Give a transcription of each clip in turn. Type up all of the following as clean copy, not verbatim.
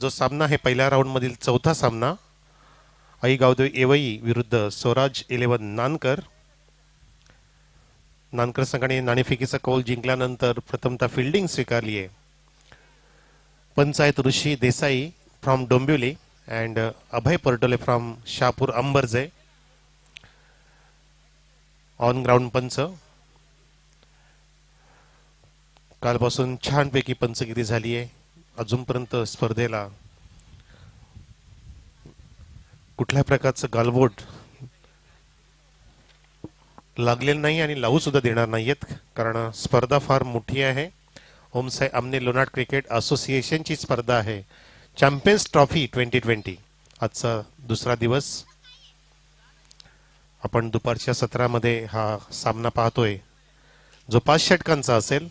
जो सामना आहे पहिल्या राऊंडमधील चौथा सामना आई गावदेव एवई विरुद्ध स्वराज 11 नानकर. नानकर संघाने नाणेफेकीचा कौल जिंकल्यानंतर प्रथमतः फिल्डिंग स्वीकारली आहे. पंच आहेत Rishi Desai from Dombivli and Abhay Partole from Shahapur Ambarje. On ground पंच. कालपासून छानपैकी पंचगिरी झाली आहे. अजूनपर्यंत स्पर्धेला कुठल्या प्रकारचं गालबोट लागलेलं नाही आणि लावू सुद्धा देणार नाहीयेत, कारण स्पर्धा फार मोठी आहे. ओमसाई आमने लोणार क्रिकेट असोसिएशनची स्पर्धा आहे. Champions trophy 2020. आजचा दुसरा दिवस. आपण दुपारच्या सत्रामध्ये हा सामना पाहतोय जो 5 षटकांचा असेल.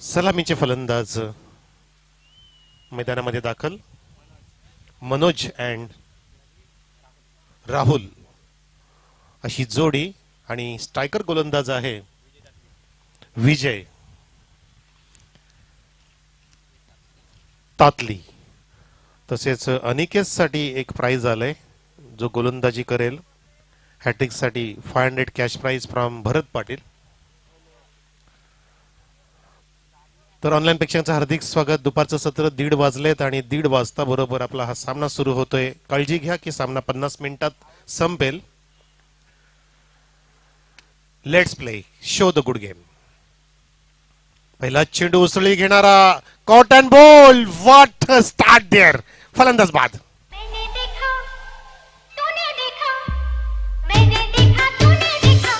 सलामीचे फलंदाज मैदानामध्ये दाखल. मनोज अँड राहुल अशी जोडी आणि स्ट्रायकर गोलंदाज आहे विजय तातली. तसेच अनिकेतसाठी एक प्राइज आलंय जो गोलंदाजी करेल. हॅट्रिकसाठी 500 कॅश प्राइज फ्रॉम भरत पाटील. तर ऑनलाईन प्रेक्षकांचं हार्दिक स्वागत. दुपारचं सत्र 1:30 वाजलेत आणि 1:30 वाजता बरोबर आपला हा सामना सुरू होतोय. काळजी घ्या की सामना 50 मिनिटात संपेल. Let's play show the good game. पहिला चेंडू उसळी घेणारा cotton ball. What start there. फलंदाज बाद. मैंने देखा तूने देखा मैंने देखा तूने देखा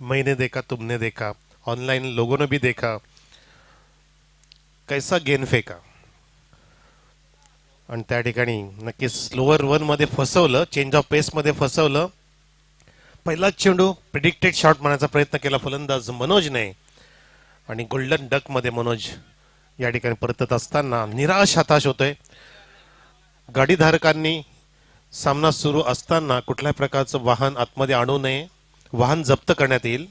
मैंने देखा तुमने देखा. ऑनलाईन लोगों भी देखा. कैसा गेन फेका. आणि त्या ठिकाणी नक्कीच स्लोअर वन मध्ये फसवलं. चेंज ऑफ पेस मध्ये फसवलं. पहिला चेंडू प्रिडिक्टेड शॉट मारण्याचा प्रयत्न केला फलंदाज मनोजने आणि गोल्डन डक मध्ये मनोज या ठिकाणी परतत असताना निराश हताश होतोय. गाडीधारकांनी सामना सुरू असताना कुठल्याही प्रकारचं वाहन आतमध्ये आणू नये. वाहन जप्त करण्यात येईल.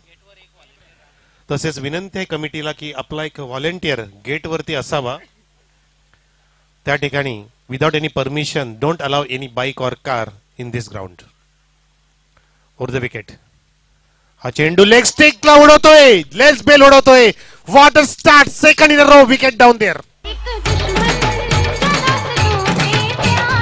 तसेच विनंती आहे कमिटीला की आपला एक व्हॉलेंटियर गेटवरती असावा. त्या ठिकाणी without any permission don't allow any bike or car in this ground or the wicket. हा चेंडू लेग स्टिकला उडवतोय. लेस बेल उडवतोय. What a start second in a row. Wicket down there. एक दुश्मन जरा से तूने प्यार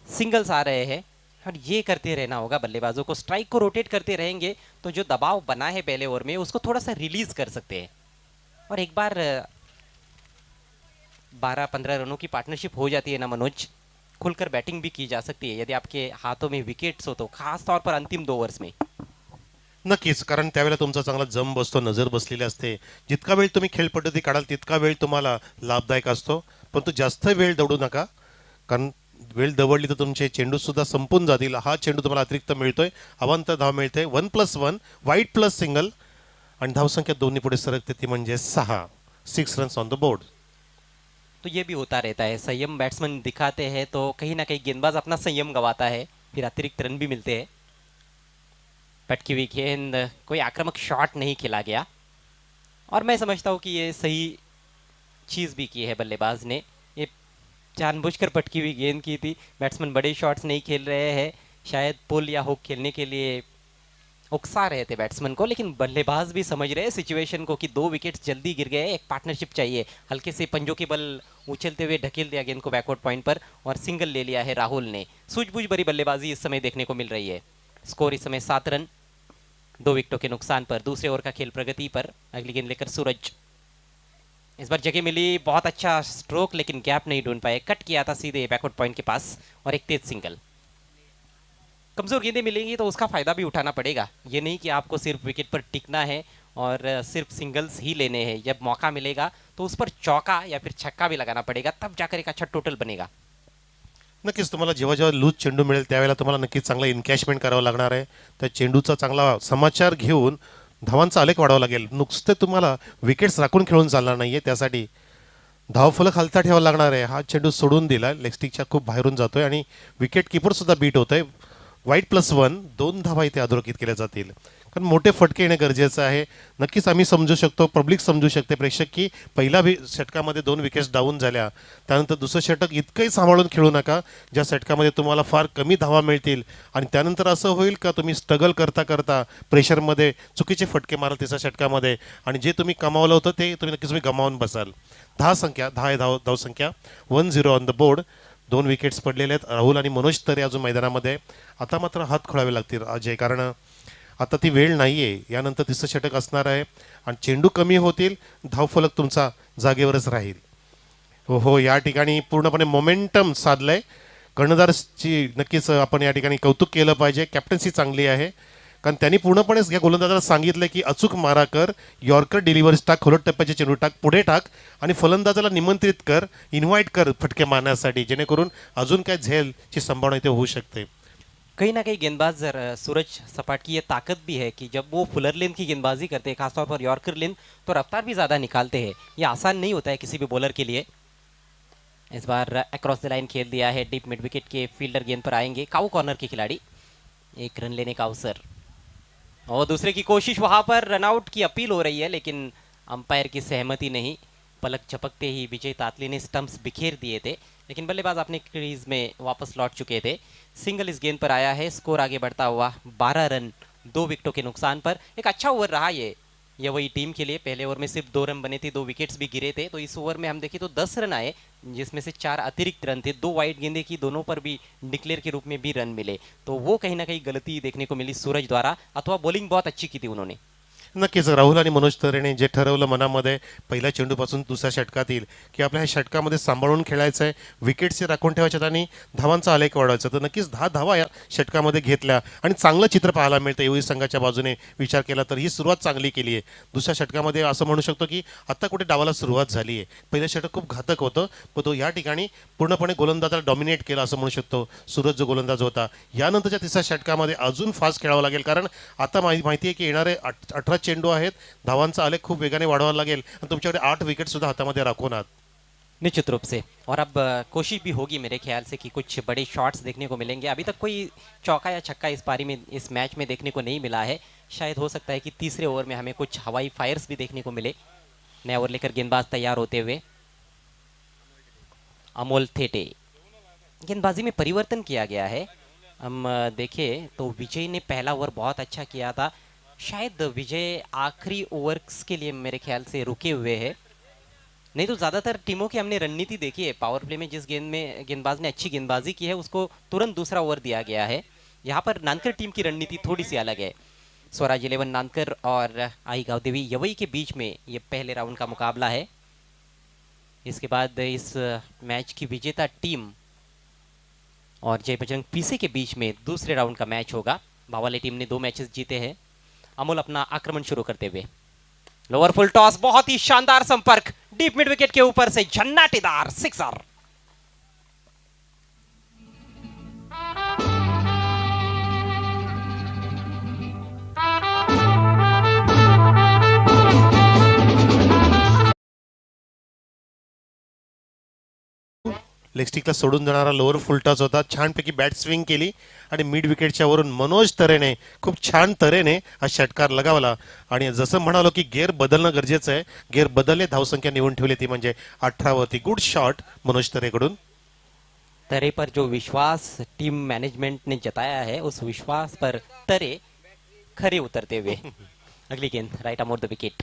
सिंगल्स आ रहे हैं और ये करते रहना होगा बल्लेबाजों को। स्ट्राइक को रोटेट करते रहेंगे तो जो दबाव बना है पहले ओवर में उसको थोड़ा सा रिलीज कर सकते हैं। और एक बार 12-15 रनों की पार्टनरशिप हो जाती है ना मनोज, खुलकर बैटिंग भी की जा सकती है यदि आपके हाथों में विकेट्स हो तो, खास तौर पर अंतिम 2 ओव्हर्स में। नक्कीच, कारण त्यावेळेला तुमचा चांगला जम बसतो, नजर बसलेली असते. जितका वेळ तुम्ही खेळ पद्धती काढाल तितका वेळ तुम्हाला लाभदायक असतो, परंतु जास्त वेळ दवडू नका, कारण वेळ दवडली तर तुमचे चेंडू सुद्धा संपून जातील. हा चेंडू तुम्हाला अतिरिक्त मिळतोय, अवांतर धाव मिळते. 1+1 वाईड प्लस सिंगल आणि धावसंख्या दोन्ही पुढे सरकते, ती म्हणजे 6 रन्स ऑन द बोर्ड. तो ये भी होता रहता है, संयम बैट्समैन दिखाते हैं तो कहीं ना कहीं गेंदबाज अपना संयम गंवाता है, फिर अतिरिक्त रन भी मिलते हैं। पटकी हुई गेंद, कोई आक्रामक शॉट नहीं खेला गया और मैं समझता हूँ कि ये सही चीज़ भी की है बल्लेबाज ने। ये जानबूझकर पटकी हुई गेंद की थी, बैट्समैन बड़े शॉट्स नहीं खेल रहे हैं, शायद पुल या हुक खेलने के लिए उकसा रहे थे बैट्समैन को, लेकिन बल्लेबाज भी समझ रहे हैं सिचुएशन को कि 2 विकेट्स जल्दी गिर गए, एक पार्टनरशिप चाहिए। हल्के से पंजों के बल उछलते हुए ढकेल दिया गेंद को बैकवर्ड पॉइंट पर और सिंगल ले लिया है राहुल ने। सूझबूझ भरी बल्लेबाजी इस समय देखने को मिल रही है। स्कोर इस समय 7 रन 2 विकेटों के नुकसान पर। दूसरे ओवर का खेल प्रगति पर। अगली गेंद लेकर सूरज, इस बार जगह मिली, बहुत अच्छा स्ट्रोक, लेकिन गैप नहीं ढूंढ पाए, कट किया था सीधे बैकवर्ड पॉइंट के पास और एक तेज सिंगल। कमजोर गेंदें मिलेंगी तो उसका फायदा भी उठाना पड़ेगा, ये नहीं कि आपको सिर्फ विकेट पर टिकना है और सिर्फ सिंगल्स ही लेने हैं। जब मौका मिलेगा तो उस पर चौका या फिर छक्का भी लगाना पड़ेगा, तब जाकर एक अच्छा टोटल बनेगा। नक्कीच तुम्हाला जेव्हा जेव्हा लूज चेंडू मिळेल त्यावेळेला तुम्हाला नक्कीच चांगला इनकॅशमेंट करावं लागणार आहे. त्या चेंडूचा चांगला समाचार घेऊन धावांचा आलेख वाढवावा लागेल. नुसते तुम्हाला विकेट्स राखून खेळून चालणार नाहीये, त्यासाठी धावफलक हलता ठेवावा लागणार आहे. हा चेंडू सोडून दिला, लेगस्टिकच्या खूप बाहेरून जातोय आणि विकेट किपर सुद्धा बीट होतोय. वाईड+1 2 धावा इथे अधोरेखित केल्या जातील, कारण मोठे फटके येणे गरजेचं आहे. नक्कीच आम्ही समजू शकतो, पब्लिक समजू शकते, प्रेक्षक, की पहिल्या षटकामध्ये 2 विकेट्स डाऊन झाल्या, त्यानंतर दुसरं षटक इतकंही सांभाळून खेळू नका ज्या षटकामध्ये तुम्हाला फार कमी धावा मिळतील आणि त्यानंतर असं होईल का तुम्ही स्ट्रगल करता करता प्रेशरमध्ये चुकीचे फटके माराल तिसऱ्या षटकामध्ये आणि जे तुम्ही कमावलं होतं ते नक्कीच तुम्ही गमावून बसाल. 10 धावसंख्या 1-0 ऑन द बोर्ड. 2 विकेट्स पडलेले आहेत. राहुल आणि मनोज तरे अजून मैदानामध्ये. आता मात्र हात खोळावे लागतील अजय, कारण आता ती वेळ नाही आहे. यानंतर तिसरं षटक असणार आहे आणि चेंडू कमी होतील, धावफलक तुमचा जागेवरच राहील. हो, या ठिकाणी पूर्णपणे मोमेंटम साधलंय. कर्णधारची नक्कीच आपण या ठिकाणी कौतुक केलं पाहिजे. कॅप्टन्सी चांगली आहे, कारण त्यांनी पूर्णपणेच या गोलंदाजाला सांगितलं की अचूक मारा कर, यॉर्कर डिलिव्हरीज टाक, खोलट टप्प्याचे चेंडू टाक, पुढे टाक आणि फलंदाजाला निमंत्रित कर, इन्व्हाइट कर फटके मारण्यासाठी, जेणेकरून अजून काय झेलची संभावना इथे होऊ शकते. कहीं ना कहीं गेंदबाज सूरज सपाट की ये ताकत भी है कि जब वो फुलर लेंथ की गेंदबाजी करते हैं, खासतौर पर यॉर्कर लेंथ, तो रफ्तार भी ज़्यादा निकालते हैं। ये आसान नहीं होता है किसी भी बॉलर के लिए। इस बार अक्रॉस द लाइन खेल दिया है, डीप मिड विकेट के फील्डर गेंद पर आएंगे। काऊ कॉर्नर के खिलाड़ी, 1 रन लेने का अवसर और दूसरे की कोशिश, वहाँ पर रनआउट की अपील हो रही है लेकिन अंपायर की सहमति नहीं। पलक झपकते ही विजय तातली ने स्टंप्स बिखेर दिए थे, लेकिन बल्लेबाज अपने क्रीज में वापस लौट चुके थे। सिंगल इस गेंद पर आया है, स्कोर आगे बढ़ता हुआ 12 रन 2 विकेटों के नुकसान पर। एक अच्छा ओवर रहा ये वही टीम के लिए। पहले ओवर में सिर्फ 2 रन बने थे, 2 विकेट्स भी गिरे थे, तो इस ओवर में हम देखें तो 10 रन आए, जिसमें से 4 अतिरिक्त रन थे। 2 वाइड गेंदें की, दोनों पर भी डिक्लेयर के रूप में भी रन मिले, तो वो कहीं ना कहीं गलती देखने को मिली सूरज द्वारा, अथवा बॉलिंग बहुत अच्छी की थी उन्होंने। नक्कीच राहुल आणि मनोज तरेने जे ठरवलं मनामध्ये पहिल्या चेंडूपासून दुसऱ्या षटकात येईल की आपल्या ह्या षटकामध्ये सांभाळून खेळायचं आहे, विकेट्सचे राखून ठेवायचे आणि धावांचा आलेख वाढवायचा, तर नक्कीच 10 धावा या षटकामध्ये घेतल्या आणि चांगलं चित्र पाहायला मिळतं. एवढी संघाच्या बाजूने विचार केला तर ही सुरुवात चांगली केली आहे. दुसऱ्या षटकामध्ये असं म्हणू शकतो की आता कुठे डावाला सुरुवात झाली आहे. पहिलं षटक खूप घातक होतं, पण तो या ठिकाणी पूर्णपणे गोलंदाजाला डॉमिनेट केला असं म्हणू शकतो सूरज जो गोलंदाज होता. यानंतरच्या तिसऱ्या षटकामध्ये अजून फास्ट खेळावं लागेल, कारण आता माहिती आहे की येणारे 18 चेंडू आहेत, धावांचा आलेख खूप वेगाने वाढवावा लागेल आणि तुमच्याकडे 8 विकेट सुद्धा हातामध्ये राखून आहात. निश्चित रूप से, और अब कोशिश भी होगी मेरे ख्याल से कि कुछ बड़े शॉट्स देखने को मिलेंगे। अभी तक कोई चौका या छक्का इस पारी में, इस मैच में देखने को नहीं मिला है। शायद हो सकता है कि तीसरे ओवर में हमें कुछ हवाई फायर्स भी देखने को मिले। नया ओवर लेकर गेंदबाज तैयार होते हुए अमोल थेटे। गेंदबाजी में परिवर्तन किया गया है। हम देखें तो विजय ने पहला ओवर बहुत अच्छा किया था, शायद विजय आखिरी ओवर्स के लिए मेरे ख्याल से रुके हुए हैं। नहीं तो ज्यादातर टीमों की हमने रणनीति देखी है, पावर प्ले में जिस गेंद में गेंदबाज ने अच्छी गेंदबाजी की है उसको तुरंत दूसरा ओवर दिया गया है। यहाँ पर नानकर टीम की रणनीति थोड़ी सी अलग है। स्वराज 11 नानकर और आई गांव देवी यवई के बीच में ये पहले राउंड का मुकाबला है। इसके बाद इस मैच की विजेता टीम और जय बजरंग पीसे के बीच में दूसरे राउंड का मैच होगा। बावाले टीम ने 2 मैचेस जीते हैं। अमोल अपना आक्रमण शुरू करते हुए, लोअर फुल टॉस, बहुत ही शानदार संपर्क, डीप मिड विकेट के ऊपर से झन्नाटेदार सिक्सर। लेग स्टिकला सोडून जाणारा लोअर फुलटॉस होता, छानपैकी बॅट स्विंग केली आणि मिड विकेटच्या वरून मनोज तरेने खूप छान तऱ्हेने हा षटकार लगावला. आणि जसं म्हणालो की गेअर बदलणं गरजेचं आहे, गेअर बदलले, धावसंख्या निवून ठेवली ती म्हणजे 18 वरती. गुड शॉट मनोज तरेकडून. तरे पर जो विश्वास टीम मैनेजमेंट ने जताया है उस विश्वास पर तरे खरे उतरते हुए अगली गेंद राइट अमोर द विकेट।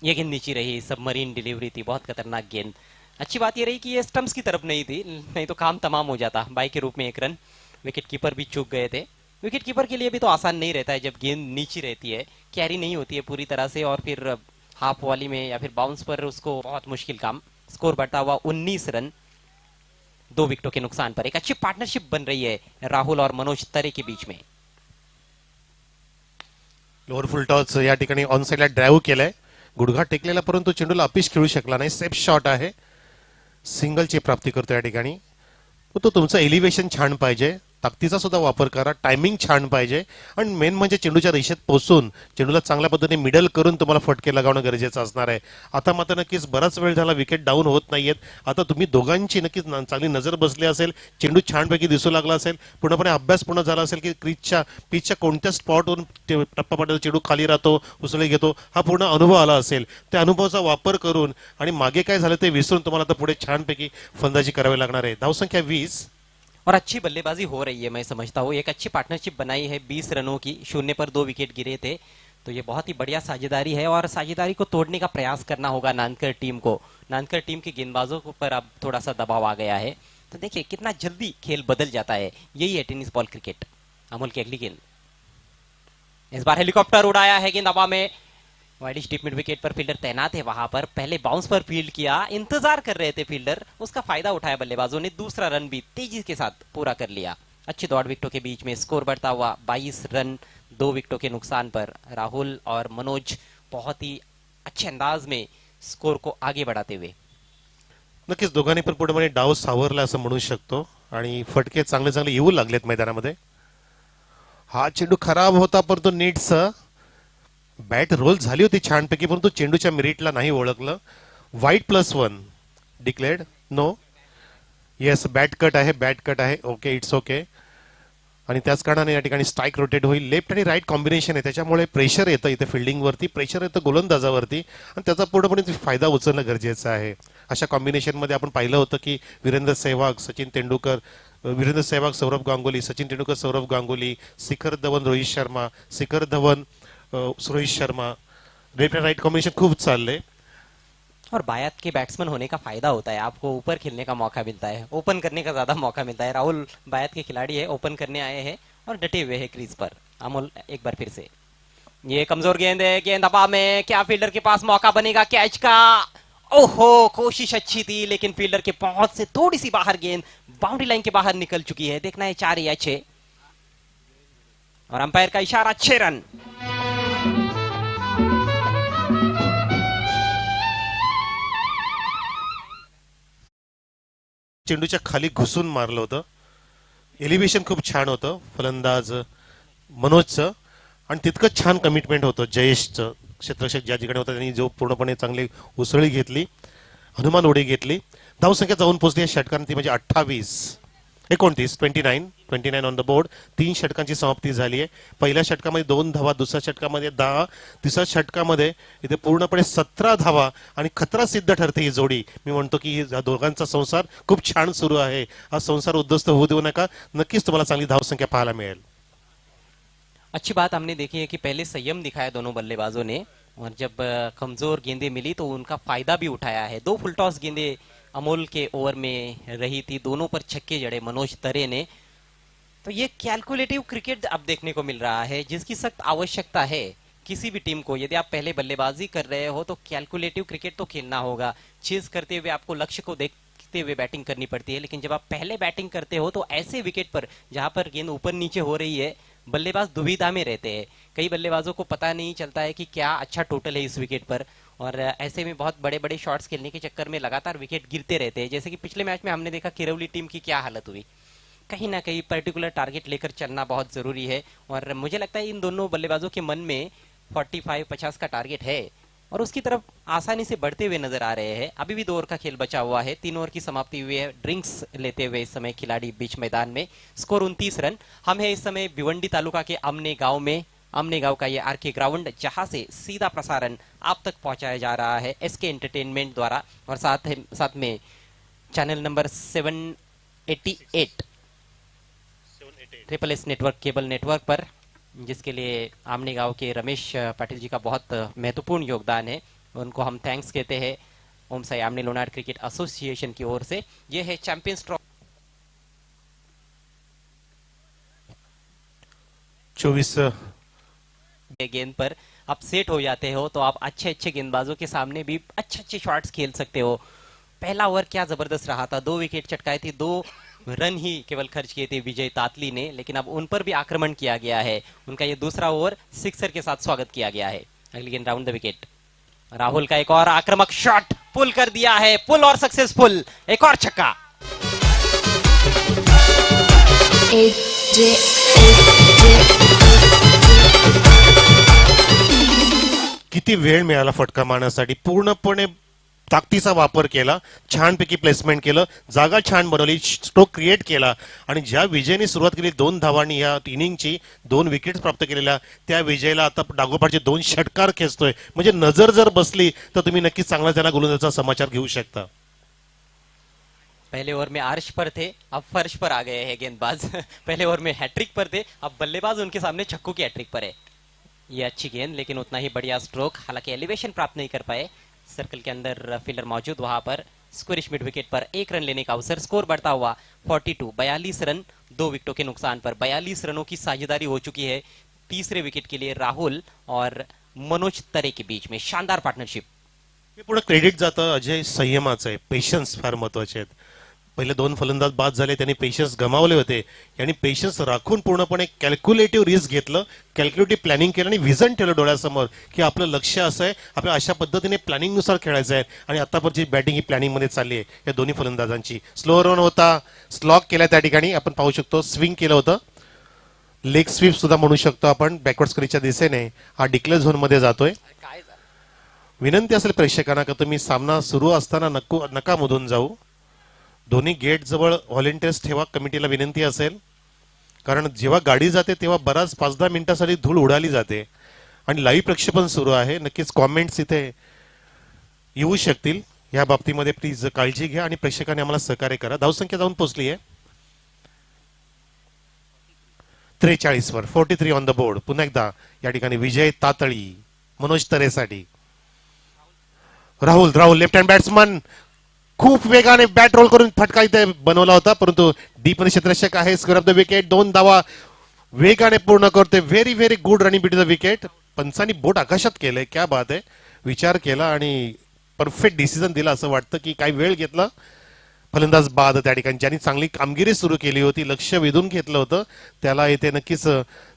ये गेंद नीचे रही, सबमरीन डिलीवरी थी, बहुत खतरनाक गेंद। अच्छी बात ये रही कि ये स्टंप्स की तरफ नहीं थी, नहीं तो काम तमाम हो जाता। बाई के रूप में 1 रन। विकेट कीपर भी चूक गए थे। विकेट कीपर के लिए भी तो आसान नहीं रहता है जब गेंद नीचे रहती है, कैरी नहीं होती है पूरी तरह से, और फिर हाफ वॉली में या फिर बाउंस पर उसको बहुत मुश्किल काम। स्कोर बढ़ता हुआ 19 रन 2 विकेटों के नुकसान पर। एक अच्छी पार्टनरशिप बन रही है राहुल और मनोज तरे के बीच में। लोअर फुलटॉस या ठिकाणी ऑन साइडला ड्राईव्ह केलाय, गुडघा टेकलेला, परंतु चेंडूला अपिश खेळू शकला नाही. सेफ शॉट आहे, सिंगलची प्राप्ती करतो या ठिकाणी. तो तुमचं एलिव्हेशन छान पाहिजे, ताकदीचा सुद्धा वापर करा, टायमिंग छान पाहिजे, आणि मेन म्हणजे चेंडूच्या रेषेत पोहोचून चेंडूला चांगल्या पद्धतीने मिडल करून तुम्हाला फटके लगावणं गरजेचं असणार आहे. आता मात्र नक्कीच बराच वेळ झाला विकेट डाऊन होत नाहीयेत. आता तुम्ही दोघांची नक्कीच चांगली नजर बसली असेल, चेंडू छानपैकी दिसू लागला असेल, पूर्णपणे अभ्यास पूर्ण झाला असेल की पिचच्या कोणत्या स्पॉटवरून टप्पा पाडला चेंडू खाली राहतो, उसळी घेतो, हा पूर्ण अनुभव आला असेल. त्या अनुभवाचा वापर करून आणि मागे काय झालं ते विसरून तुम्हाला आता पुढे छानपैकी फलंदाजी करावी लागणार आहे. धावसंख्या 20 और अच्छी बल्लेबाजी हो रही है, मैं समझता हूँ। एक अच्छी पार्टनरशिप बनाई है 20 रनों की, 0 पर 2 विकेट गिरे थे, तो ये बहुत ही बढ़िया साझेदारी है और साझेदारी को तोड़ने का प्रयास करना होगा नानकर टीम को। नानकर टीम के गेंदबाजों पर अब थोड़ा सा दबाव आ गया है, तो देखिए कितना जल्दी खेल बदल जाता है। यही है टेनिस बॉल क्रिकेट। अमोल की अगली गेंद, इस बार हेलीकॉप्टर उड़ाया है गेंद हवा में। वाइड स्टीप मिड विकेट पर फील्डर तैनात है, वहां पर पहले बाउंस पर फील्ड किया, इंतजार कर रहे थे फील्डर, उसका फायदा उठाया बल्लेबाजों ने। दूसरा रन भी तेजी के साथ पूरा कर लिया। अच्छी दौड़ विकेटों के बीच में स्कोर बढ़ता हुआ 22 रन 2 विकेटों के नुकसान पर। राहुल और मनोज बहुत ही अच्छे अंदाज में स्कोर को आगे बढ़ाते हुए। नक्कीच दोघांनी पण पूर्णपणे डाव सावरला असं म्हणू शकतो आणि फटके चांगले चांगले येऊ लागलेत मैदानामध्ये. हा चेंडू खराब होता, परंतु नीट्स बॅट रोल झाली होती छानपैकी, परंतु चेंडूच्या मेरिटला नाही ओळखलं. Wide +1 declared. No, yes, bat cut आहे, बॅट कट आहे. Okay, it's okay. आणि त्याच कारणाने या ठिकाणी स्ट्राईक रोटेट होईल. लेफ्ट आणि राईट कॉम्बिनेशन आहे, त्याच्यामुळे प्रेशर येतं इथे फिल्डिंगवरती, प्रेशर येतं गोलंदाजावरती, आणि त्याचा पूर्णपणे फायदा उचलणं गरजेचं आहे. अशा कॉम्बिनेशनमध्ये आपण पाहिलं होतं की Virendra Sehwag, Sachin Tendulkar, Virendra Sehwag, Saurabh Ganguly, Sachin Tendulkar, Saurabh Ganguly, Shikhar Dhawan, Rohit Sharma, Shikhar Dhawan, Rohit Sharma, left end right combination खूब चाल रहे. और बायात के बैट्समैन होने का फायदा होता है, आपको ऊपर खेलने का मौका मिलता है, ओपन करने का ज्यादा मौका मिलता है। राहुल बायात के खिलाड़ी है, ओपन करने आए हैं और डटे हुए हैं क्रीज पर। अमोल एक बार फिर से, ये कमजोर गेंद है, गेंद हवा में, क्या फील्डर के पास मौका बनेगा कैच का? ओहो, कोशिश अच्छी थी लेकिन फील्डर के पहुंच से थोड़ी सी बाहर गेंद बाउंड्री लाइन के बाहर निकल चुकी है। देखना है 4 या 6, और अंपायर का इशारा 6 रन। चेंडूच्या खाली घुसून मारलं होतं. एलिव्हेशन खूप छान होतं फलंदाज मनोजचं, आणि तितकंच छान कमिटमेंट होतं जयेशचं. क्षेत्ररक्षक ज्या ठिकाणी होता त्यांनी जो पूर्णपणे चांगली उसळी घेतली, हनुमान उडी घेतली. धावसंख्या जाऊन पोहोचली या षटकांती म्हणजे 29 ऑन द बोर्ड. 3 षटकांची समाप्ती झाली आहे. पहिल्या षटकामध्ये 2 धावा, दुसऱ्या षटकामध्ये 10, तिसऱ्या षटकामध्ये इथे पूर्णपणे 17 धावा, आणि खतरा सिद्ध ठरते ही जोडी. मी म्हणतो की या दोघांचा संसार खूप छान सुरू आहे. हा संसार उद्ध्वस्त होऊ देऊ नका, नक्कीच तुम्हाला चांगली धावसंख्या पाहायला मिळेल. अच्छी बात हमने देखी है कि पहले संयम दिखाया दोनों बल्लेबाजों ने, और जब कमजोर गेंदें मिली तो उनका फायदा भी उठाया है। 2 फुल टॉस गेंदें अमोल के ओवर में रही थी, दोनों पर छक्के जड़े मनोज तरे ने। तो ये कैलकुलेटिव क्रिकेट अब देखने को मिल रहा है, जिसकी सख्त आवश्यकता है किसी भी टीम को। यदि आप पहले बल्लेबाजी कर रहे हो तो कैलकुलेटिव क्रिकेट तो खेलना होगा। चेज करते हुए आपको लक्ष्य को देखते हुए बैटिंग करनी पड़ती है, लेकिन जब आप पहले बैटिंग करते हो तो ऐसे विकेट पर जहां पर गेंद ऊपर नीचे हो रही है, बल्लेबाज दुविधा में रहते हैं। कई बल्लेबाजों को पता नहीं चलता है कि क्या अच्छा टोटल है इस विकेट पर, और ऐसे में बहुत बड़े बड़े शॉट्स खेलने के चक्कर में लगातार विकेट गिरते रहते हैं। जैसे कि पिछले मैच में हमने देखा किरौली टीम की क्या हालत हुई। कहीं ना कहीं पर्टिकुलर टारगेट लेकर चलना बहुत जरूरी है, और मुझे लगता है इन दोनों बल्लेबाजों के मन में 45-50 का टारगेट है और उसकी तरफ आसानी से बढ़ते हुए नजर आ रहे हैं। अभी भी 2 ओवर का खेल बचा हुआ है, 3 ओवर की समाप्ति हुई है। ड्रिंक्स लेते हुए इस समय खिलाड़ी बीच मैदान में। Score 29 run. हम है इस समय भिवंडी तालुका के अमने गांव में। अमने गांव का ये आरके ग्राउंड, जहां से सीधा प्रसारण आप तक पहुंचाया जा रहा है एसके एंटरटेनमेंट द्वारा, और साथ में channel number 788 triple S network cable network पर, जिसके लिए आमने गांव के रमेश पाटिल जी का बहुत महत्वपूर्ण योगदान है। उनको हम थैंक्स कहते हैं ओम साई आमने लोनार क्रिकेट एसोसिएशन की ओर से। यह है चैंपियंस ट्रॉफी 24 गेंद पर आप सेट हो जाते हो तो आप अच्छे अच्छे गेंदबाजों के सामने भी अच्छे अच्छे शॉट्स खेल सकते हो। पहला ओवर क्या जबरदस्त रहा था, 2 विकेट चटकाए थे, 2 रन ही केवल खर्च किए थे विजय तातली ने, लेकिन अब उन पर भी आक्रमण किया गया है। उनका ये दूसरा ओवर सिक्सर के साथ स्वागत किया गया है। अगली गेंद राउंड द विकेट। राहुल का एक और आक्रामक शॉट, पुल कर दिया है, पुल और सक्सेसफुल, एक और छक्का। किती वेळ मिळाला फटका मारण्यासाठी, पूर्णपणे ताकदीचा वापर केला, छानपैकी प्लेसमेंट केलं, जागा छान बनवली, स्ट्रोक क्रिएट केला आणि ज्या विजयने सुरुवात केली 2 धावांनी या इनिंगची 2 विकेट प्राप्त केलेल्या, त्या विजयला आता डागोपाठचे 2 षटकार खेचतोय. म्हणजे नजर जर बसली तर तुम्ही नक्कीच चांगला त्याला गोलंदाजाचा समाचार घेऊ शकता. पहले ओवर में अर्श पर थे, अब फर्श पर आ गए हैं गेंदबाज। पहले ओवर में हैट्रिक पर थे, अब बल्लेबाज उनके सामने छक्कों की हैट्रिक पर है। ये अच्छी गेंद, लेकिन उतना ही बढ़िया स्ट्रोक, हालांकि एलिवेशन प्राप्त नहीं कर पाए। सर्कल के अंदर फील्डर मौजूद, वहां पर स्क्वेरिश मिड विकेट पर 1 रन लेने का अवसर। स्कोर बढ़ता हुआ 42 रन 2 विकेटों के नुकसान पर। 42 रनों की साझेदारी हो चुकी है तीसरे विकेट के लिए राहुल और मनोज तरे के बीच में। शानदार पार्टनरशिप। हे पुढे क्रेडिट जातं अजय संयमाचं आहे, पेशन्स फार महत्वाचे आहेत. पहिले 2 फलंदाज बाद झाले, त्यांनी पेशन्स गमावले होते, यांनी पेशन्स राखून पूर्णपणे कॅल्क्युलेटिव्ह रिस्क घेतलं, कॅल्क्युलेटिव्ह प्लॅनिंग केलं आणि व्हिजन ठेवलं डोळ्यासमोर की आपलं लक्ष्य असं आहे, आपल्याला अशा पद्धतीने प्लॅनिंगनुसार खेळायचं आहे. आणि आतापर्यंतची बॅटिंग ही प्लॅनिंग मध्ये चालली आहे या दोन्ही फलंदाजांची. स्लो रन होता, स्लॉक केला त्या ठिकाणी आपण पाहू शकतो, स्विंग केलं होतं, लेग स्वीप सुद्धा म्हणू शकतो आपण. बॅकवर्ड स्क्रीच्या दिशेने हा डिक्लेअर झोन मध्ये जातोय. विनंती असेल प्रेक्षकांना की तुम्ही सामना सुरू असताना नका मधून जाऊ. दोन्ही गेट जवळ व्हॉलेंटियर्स ठेवा, कमिटीला विनंती असेल, कारण जेव्हा गाडी जाते तेव्हा बराच 5-10 मिनिटांसाठी धूळ उडाली जाते आणि लाईव्ह प्रक्षेपण सुरू आहे. नक्कीच कॉमेंट्स इथे येऊ शकतील, या बाबतीमध्ये प्लीज काळजी घ्या आणि प्रेक्षकांनी आम्हाला सहकार्य करा. धावसंख्या जाऊन पोहोचली आहे 43 वर, 43 ऑन द बोर्ड. पुन्हा एकदा या ठिकाणी विजय तातळी मनोज तरेसाठी. राहुल लेफ्ट हँड बॅट्समन खूप वेगाने बॅट रोल करून फटका इथे बनवला होता, परंतु डीप क्षेत्ररक्षक आहे. स्क्वेअर ऑफ द विकेट, 2 धावा वेगाने पूर्ण करते. Very very good running between the wicket. पंचांनी बोट आकाशात केलंय, क्या बात आहे. विचार केला आणि परफेक्ट डिसिजन दिला. असं वाटतं की काही वेळ घेतला फलंदाज बाद त्या ठिकाणी, ज्यांनी चांगली कामगिरी सुरू केली होती, लक्ष वेधून घेतलं होतं, त्याला इथे नक्कीच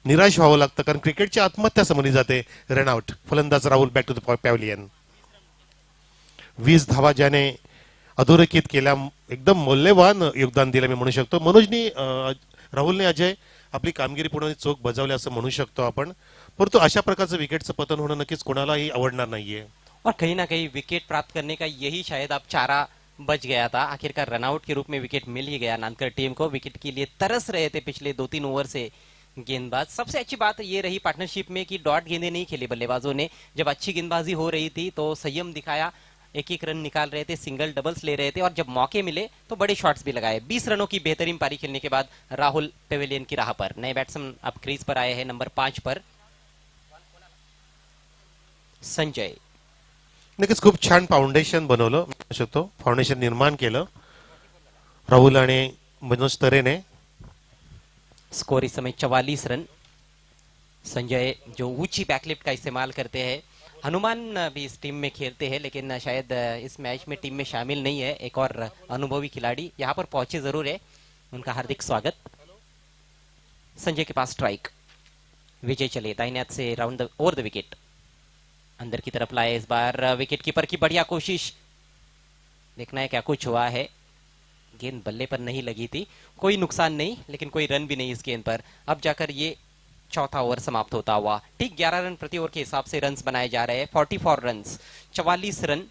निराश व्हावं लागतं, कारण क्रिकेटची आत्महत्या समजली जाते. रनआउट. फलंदाज Rahul back to the pavilion. 20 धावा ज्याने अधोरेखित केल्या, एकदम मौल्यवान योगदान दिलं मी म्हणू शकतो. मनोजनी राहुलने अजय आपली कामगिरी पूर्ण चोख बजावली असं म्हणू शकतो आपण, परंतु अशा प्रकारचं विकेटचं पतन होणं नक्कीच कोणालाही आवडणार नाहीये. और कहीं ना कहीं विकेट प्राप्त करने का यही शायद अब चारा बच गया था। आखिरकार रनआउट के रूप में विकेट मिल ही गया नानकर टीम को। विकेट के लिए तरस रहे थे पिछले 2-3 ओवर से गेंदबाज। सबसे अच्छी बात ये रही पार्टनरशिप में कि डॉट गेंदें नहीं खेली बल्लेबाजों ने। जब अच्छी गेंदबाजी हो रही थी तो संयम दिखाया, 1-1 रन निकाल रहे थे, सिंगल डबल्स ले रहे थे, और जब मौके मिले तो बड़े शॉट्स भी लगाए। 20 रनों की बेहतरीन पारी खेलने के बाद राहुल पेवेलियन की राह पर। नए बैट्समैन अब क्रीज पर आए हैं नंबर 5 पर। संजय नक्कीच खूप छान फाउंडेशन बनवलं म्हणू शकतो. फाउंडेशन निर्माण केलं राहुल आणि मनोज तरेने. स्कोर इस समय 44 रन. संजय जो ऊंची बैकलिफ्ट का इस्तेमाल करते हैं, हनुमान भी इस टीम में खेलते हैं लेकिन शायद इस मैच में टीम में शामिल नहीं है. एक और अनुभवी खिलाड़ी यहाँ पर पहुंचे जरूर है, उनका हार्दिक स्वागत. संजय के पास स्ट्राइक. विजय चले दाहिने हाथ से राउंड ओवर द विकेट, अंदर की तरफ लाए. इस बार विकेट कीपर की बढ़िया कोशिश. देखना है क्या कुछ हुआ है. गेंद बल्ले पर नहीं लगी थी, कोई नुकसान नहीं, लेकिन कोई रन भी नहीं इस गेंद पर. अब जाकर ये चौथा ओवर समाप्त होता हुआ. ठीक 11 रन प्रति ओवर के हिसाब से रन्स बनाए जा रहे हैं. 44 रन्स, 44 रन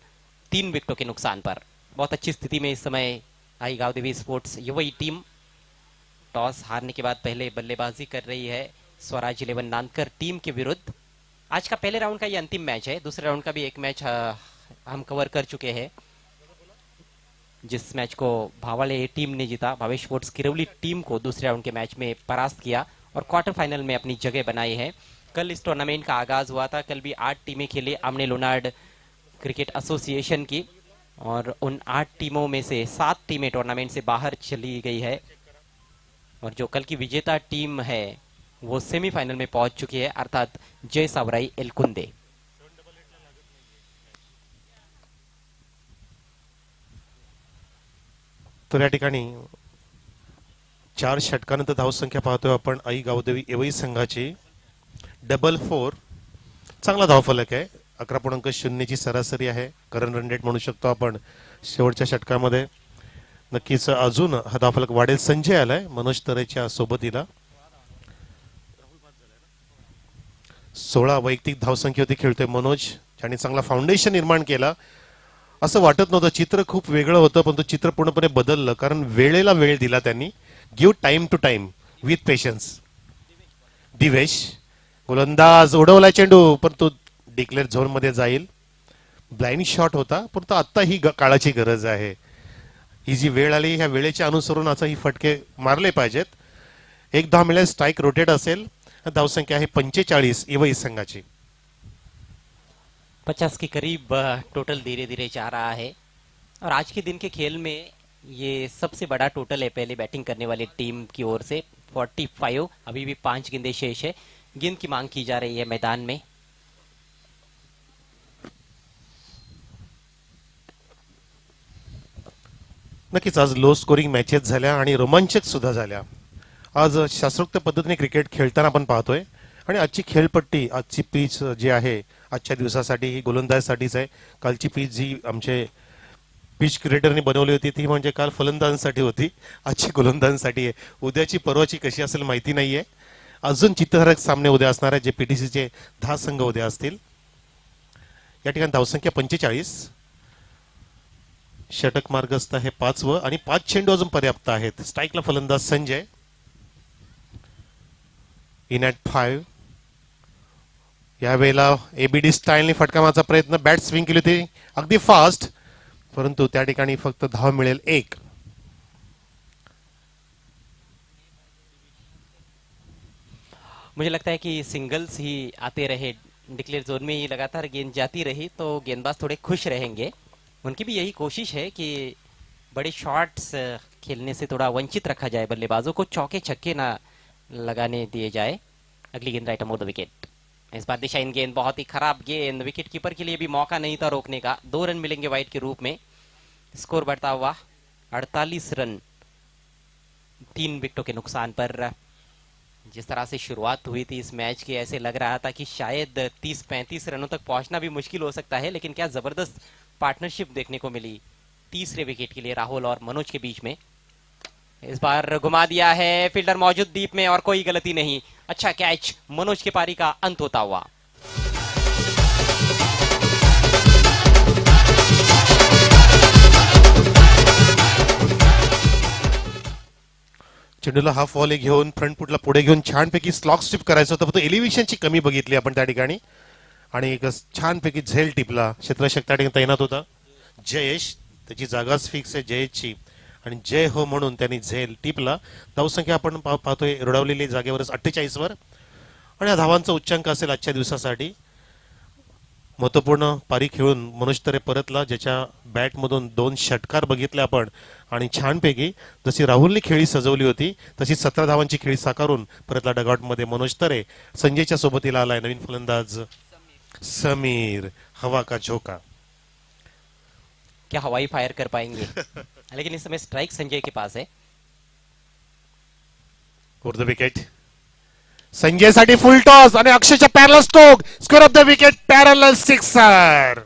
3 विकेटों के नुकसान पर. बहुत अच्छी स्थिति में इस समय आई गांव देवी स्पोर्ट्स युवा टीम. टॉस हारने के बाद पहले बल्लेबाजी कर रही है स्वराज 11 नानकर टीम के विरुद्ध. आज का पहले राउंड का ये अंतिम मैच है. दूसरे राउंड का भी एक मैच हम कवर कर चुके हैं, जिस मैच को भावाले टीम ने जीता. भावेश स्पोर्ट्स किरवली टीम को दूसरे राउंड के मैच में परास्त किया और क्वार्टर फाइनल में अपनी जगह बनाई है. कल इस टूर्नामेंट का आगाज हुआ था. कल भी 8 टीमें खेली आमने लोनार्ड क्रिकेट एसोसिएशन की, और उन 8 टीमों में से 7 टीमें टूर्नामेंट से बाहर चली गई है. और जो कल की विजेता टीम है वो सेमीफाइनल में पहुंच चुकी है, अर्थात जय सावराई एलकुंदे. तर या ठिकाणी 4 षटकानंतर धावसंख्या पाहतोय आपण आई गावदेवी एवई संघाची 4-4. चांगला धावफलक आहे. 11.0 सरासरी आहे. करंट रन रेट म्हणू शकतो आपण शेवटच्या षटकामध्ये. नक्कीच अजून हा धावफलक वाढेल. संजय आलाय मनोज तरेच्या सोबतीला. 16 वैयक्तिक धावसंख्येवरती खेळतोय मनोज, ज्याने चांगला फाउंडेशन निर्माण केला. असं वाटत नव्हतं, चित्र खूप वेगळं होतं, पण तो चित्र पूर्णपणे बदललं, कारण वेळेला वेळ दिला त्यांनी. Give time to time with patience. Divesh गोलंदाज उडवला चेंडू, पण तो डिक्लेअर झोन मध्ये जाईल. ब्लाइंड शॉट होता, पण आता ही काळाची गरज आहे. ही जी वेळ आली, ह्या वेळेच्या अनुसरून आता ही फटके मारले पाहिजेत. 1 धाव मिळेल, स्ट्राइक रोटेट असेल. धावसंख्या आहे 45 इवई संघाची. 50 के करीब टोटल धीरे धीरे जा रहा है, और आज के दिन के खेल में ये सबसे बड़ा टोटल है पहले बैटिंग करने वाली टीम की ओर से. 45. अभी भी 5 गेंदें शेष है. गेंद की मांग की जा रही है मैदान में. नक्कीच आज लो स्कोरिंग मॅचेस झाल्या आणि रोमांचक सुद्धा झाल्या. आज शास्त्रोक्त पद्धतीने क्रिकेट खेळताना आपण पाहतोय. आणि आजची खेळपट्टी, आजची पिच जी आहे आजच्या दिवसासाठी ही गोलंदाजसाठीच आहे. कालची पिच जी आमचे पिच क्रिएटरने बनवली होती ती म्हणजे काल फलंदाजांसाठी होती, आजची गोलंदाजांसाठी आहे. उद्याची परवाची कशी असेल माहिती नाहीये. अजून चित्तधरक सामने उद्या असणार आहे, जे पीटीसीचे 10 संघ उद्या असतील. या ठिकाणी धावसंख्या 45. षटक मार्गस्थ आहे 5व आणि 5 चेंडू अजून पर्याप्त आहेत. स्ट्राइकला फलंदाज संजय. In at 5. यावेळेला एबीडी स्टाईलने फटका मारण्याचा प्रयत्न, बॅट स्विंग केली होती अगदी फास्ट, परंतु त्या ठिकाणी फक्त धाव मिळेल 1. मुझे लगता है कि सिंगल्स ही आते रहे, डिक्लेयर जोन में ही लगातार गेंद जाती रही तो गेंदबाज थोड़े खुश रहेंगे. उनकी भी यही कोशिश है कि बड़े शॉट्स खेलने से थोड़ा वंचित रखा जाए, बल्लेबाजों को चौके छक्के ना लगाने दिए जाए. अगली गेंद राइट अमोर द विकेट. इस बार दिशाहीन गेंद, बहुत ही खराब गेंद. विकेट कीपर के लिए भी मौका नहीं था रोकने का. 2 रन मिलेंगे वाइड के रूप में. स्कोर बढ़ता हुआ 48 रन 3 विकेटों के नुकसान पर. जिस तरह से शुरुआत हुई थी इस मैच की, ऐसे लग रहा था कि शायद 30-35 रनों तक पहुंचना भी मुश्किल हो सकता है, लेकिन क्या जबरदस्त पार्टनरशिप देखने को मिली तीसरे विकेट के लिए राहुल और मनोज के बीच में. इस बार घुमा दिया है, फील्डर मौजूद डीप में और कोई गलती नहीं. अच्छा कैच, मनोज के पारी का अंत होता हुआ. चेंडूला हाफ वॉले घेऊन फ्रंट फुटला पुढे घेऊन छानपैकी स्लॉक स्वीप करायचं होतं, फक्त एलिव्हेशनची कमी बघितली आपण त्या ठिकाणी. आणि एक छानपैकी झेल टिपला. क्षेत्ररक्षक त्या ठिकाणी तैनात होता जयेश, त्याची जागाच फिक्स आहे जयेशची, आणि जय हो म्हणून त्यांनी झेल टिपला. धावसंख्या आपण पाहतोय रुळवलेली जागेवरच 48 वर. आणि या धावांचा उच्चांक असेल आजच्या दिवसासाठी महत्वपूर्ण पारी खेळून मनोज तरे परतला, ज्याच्या बॅटमधून 2 षटकार बघितले आपण आणि छानपैकी जशी राहुलने खेळी सजवली होती तशी 17 धावांची खेळी साकारून परतला डगआउटमध्ये मनोज तरे. संजयच्या सोबतीला आलाय नवीन फलंदाज समीर. हवा का झोका. क्या हवाई फायर कर पाएंगे? लेकिन इस समय स्ट्राइक संजय के पास है. फॉर द विकेट संजयसाठी फुल टॉस आणि अक्षयच्या parallel stroke. Square off the wicket, parallel sixer.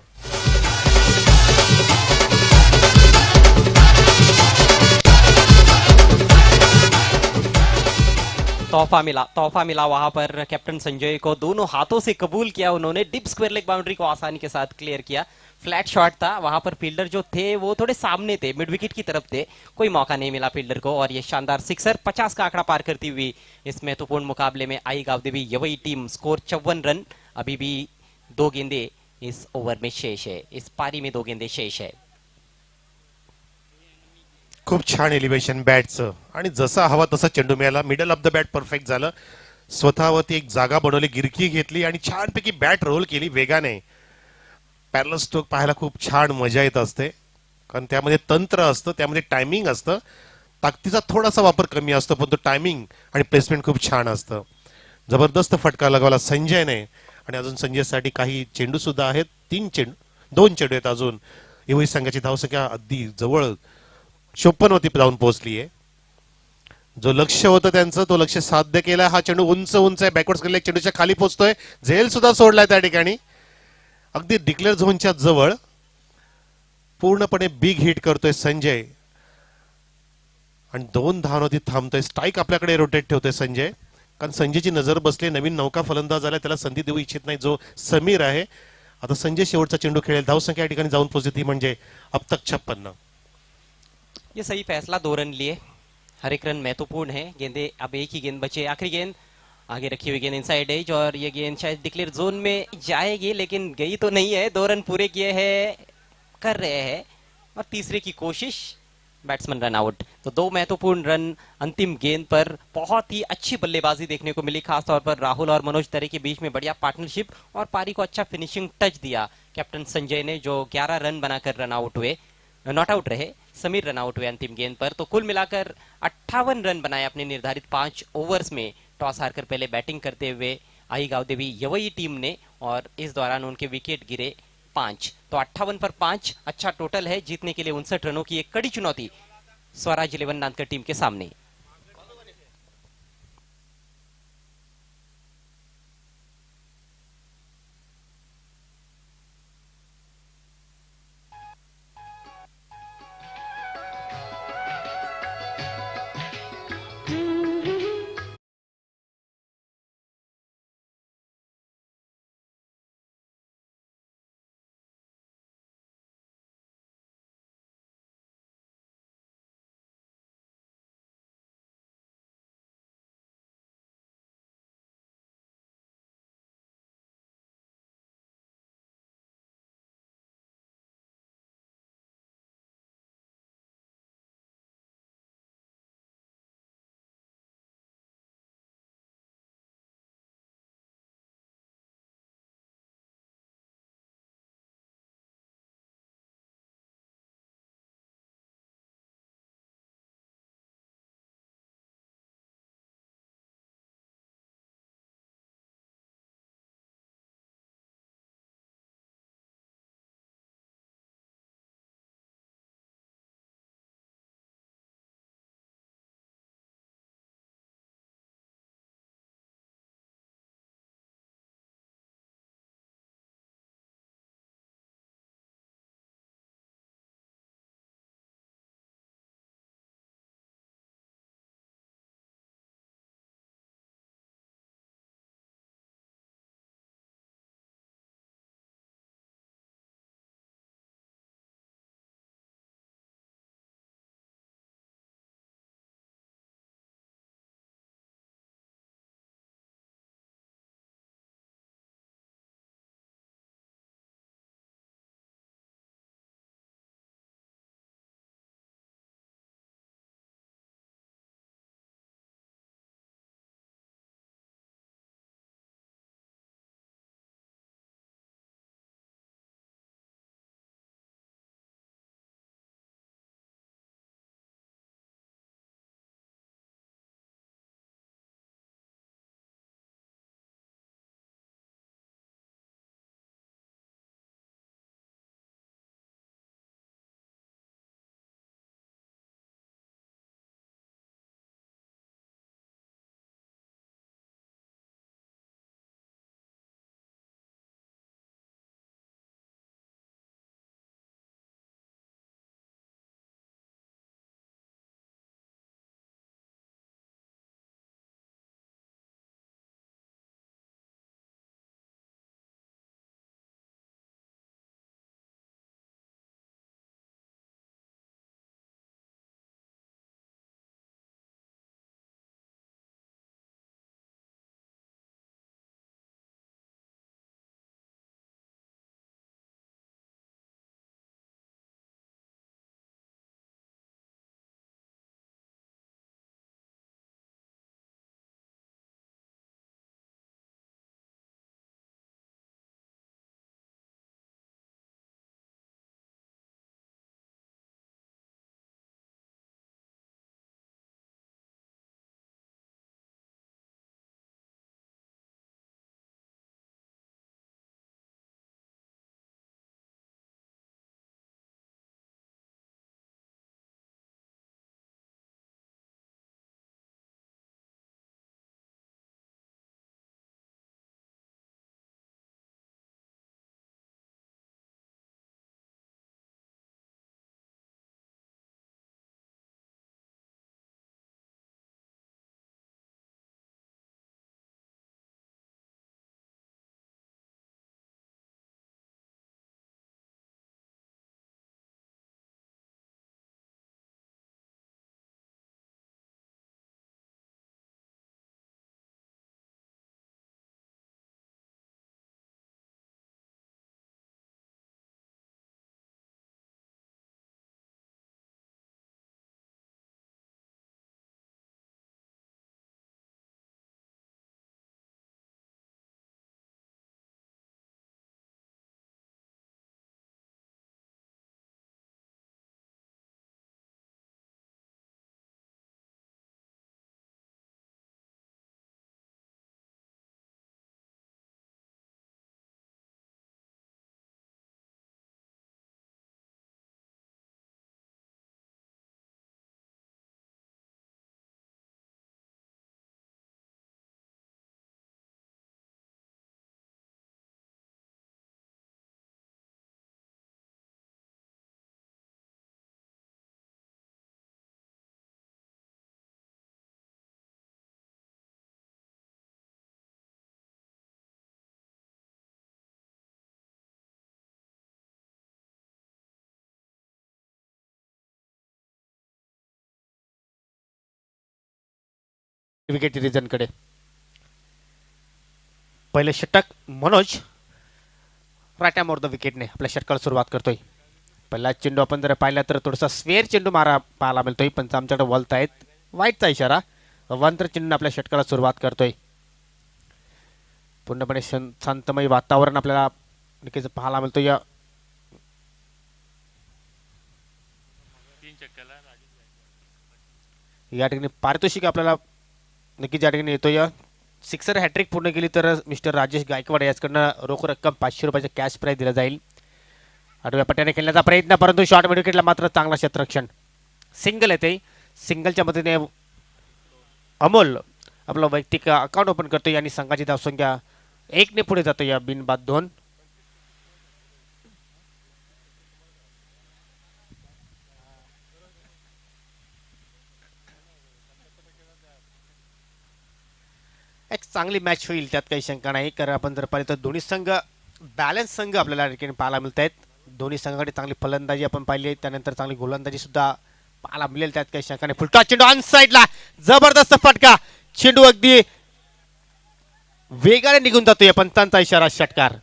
तोहफा मिला वहां पर कैप्टन संजय को. दोनों हाथों से कबूल किया उन्होंने. डिप स्क्वायर लेग बाउंड्री को आसानी के साथ क्लियर किया. फ्लैट शॉट था वहां पर. फील्डर जो थे वो थोड़े सामने थे, मिड विकेट की तरफ थे. कोई मौका नहीं मिला फील्डर को और ये शानदार सिक्सर 50 का आंकड़ा पार करती हुई इस महत्वपूर्ण मुकाबले में आई गावदेवी यवई टीम. Score 54 run. अभी भी 2 गेंदे इस ओवर में शेष है, इस पारी में 2 गेंदे शेष है. खूप छान एलिव्हेशन बॅटचं आणि जसा हवा तसा चेंडू मिळाला. Middle of the bat perfect झालं. स्वतःवरती एक जागा बनवली, गिरकी घेतली आणि छानपैकी बॅट रोल केली वेगाने. पॅरल स्ट्रोक पाहायला खूप छान मजा येत असते, कारण त्यामध्ये तंत्र असतं, त्यामध्ये टायमिंग असतं. ताकदीचा थोडासा वापर कमी असतो, पण तो टायमिंग आणि प्लेसमेंट खूप छान असतं. जबरदस्त फटका लगावला संजयने आणि अजून संजयसाठी काही चेंडू सुद्धा आहेत. 2 चेंडू आहेत अजून. एवढी संघाची धावसंख्या अगदी जवळ 56 वरती जाऊन पोहोचली आहे. जो लक्ष्य होतं त्यांचं तो लक्ष्य साध्य केला. हा चेंडू उंच आहे, बॅकवर्ड गेलेला चेंडूच्या खाली पोहोचतोय. झेल सुद्धा सोडलाय त्या ठिकाणी. अगदी डिक्लेअर झोनच्या जवळ पूर्णपणे बिग हिट करतोय संजय आणि 2 धावांवरती थांबतोय. स्ट्राईक आपल्याकडे रोटेट ठेवतोय संजय, कारण संजयची नजर बसली. नवीन नौका फलंदाज आला, त्याला संधी देऊ इच्छित नाही जो समीर आहे. आता संजय शेवटचा चेंडू खेळेल. धावसंख्या या ठिकाणी जाऊन पोहोचली ती म्हणजे अब तक 56. ये सही फैसला. 2 रन लिए. हर एक रन महत्वपूर्ण है. गेंदे अब एक ही गेंद बचे. आखिरी गेंद आगे रखी हुई गेंद इनसाइड एज और ये गेंद शायद डिक्लेयर जोन में जाएगी, लेकिन गई तो नहीं है. 2 रन पूरे किए हैं, कर रहे हैं और तीसरे की कोशिश. Batsman run out. तो 2 महत्वपूर्ण रन अंतिम गेंद पर. बहुत ही अच्छी बल्लेबाजी देखने को मिली, खासतौर पर राहुल और मनोज तरे के बीच में बढ़िया पार्टनरशिप और पारी को अच्छा फिनिशिंग टच दिया कैप्टन संजय ने, जो 11 रन बनाकर रन आउट हुए, नॉट आउट रहे. समीर रन आउट हुए अंतिम गेंद पर. तो कुल मिलाकर 58 रन बनाए अपने निर्धारित 5 ओवर्स में. टॉस हारकर पहले बैटिंग करते हुए आई गावदेवी यवई टीम ने और इस दौरान उनके विकेट गिरे 5. तो 58 पर 5 अच्छा टोटल है. जीतने के लिए 59 रनों की एक कड़ी चुनौती स्वराज 11 नांदकर टीम के सामने. विकेट रिजनकडे. पहिले षटक मनोज राईट हँड द विकेटने आपल्या षटकाला सुरुवात करतोय. पहिला चेंडू आपण जर पाहिला तर थोडासा स्वेअर चेंडू मारा पाहायला मिळतोय, पण आमच्याकडे वलत आहेत. वाईटचा इशारा. अवांतर चेंडूने आपल्या षटकाला सुरुवात करतोय. पूर्णपणे शांतमय वातावरण आपल्याला नक्कीच पाहायला मिळतो या ठिकाणी. पारितोषिक आपल्याला नक्कीच या ठिकाणी येतो. या सिक्सर हॅट्रिक पूर्ण केली तर मिस्टर राजेश गायकवाड याचकडनं रोख रक्कम 500 रुपयाचं कॅश प्राईज दिलं जाईल. आठव्या पट्ट्याने खेळण्याचा प्रयत्न, परंतु शॉर्ट मिड विकेटला मात्र चांगला क्षेत्ररक्षण. सिंगल येते. सिंगलच्या मदतीने अमोल आपलं वैयक्तिक अकाउंट ओपन करतो आणि संघाची धावसंख्या 1 ने पुढे जातो या बिनबाद 2. एक चांगली मॅच होईल त्यात काही शंका नाही, कारण आपण जर पाहिलं तर दोन्ही संघ बॅलन्स संघ आपल्याला ठिकाणी पाहायला मिळत आहेत. दोन्ही संघाकडे चांगली फलंदाजी आपण पाहिली, त्यानंतर चांगली गोलंदाजी सुद्धा पाहायला मिळेल, त्यात काही शंका नाही. फुलटा चेंडू ऑन साईडला, जबरदस्त फटका. चेंडू अगदी वेगाने निघून जातोय. पंचांचा इशारा, षटकार.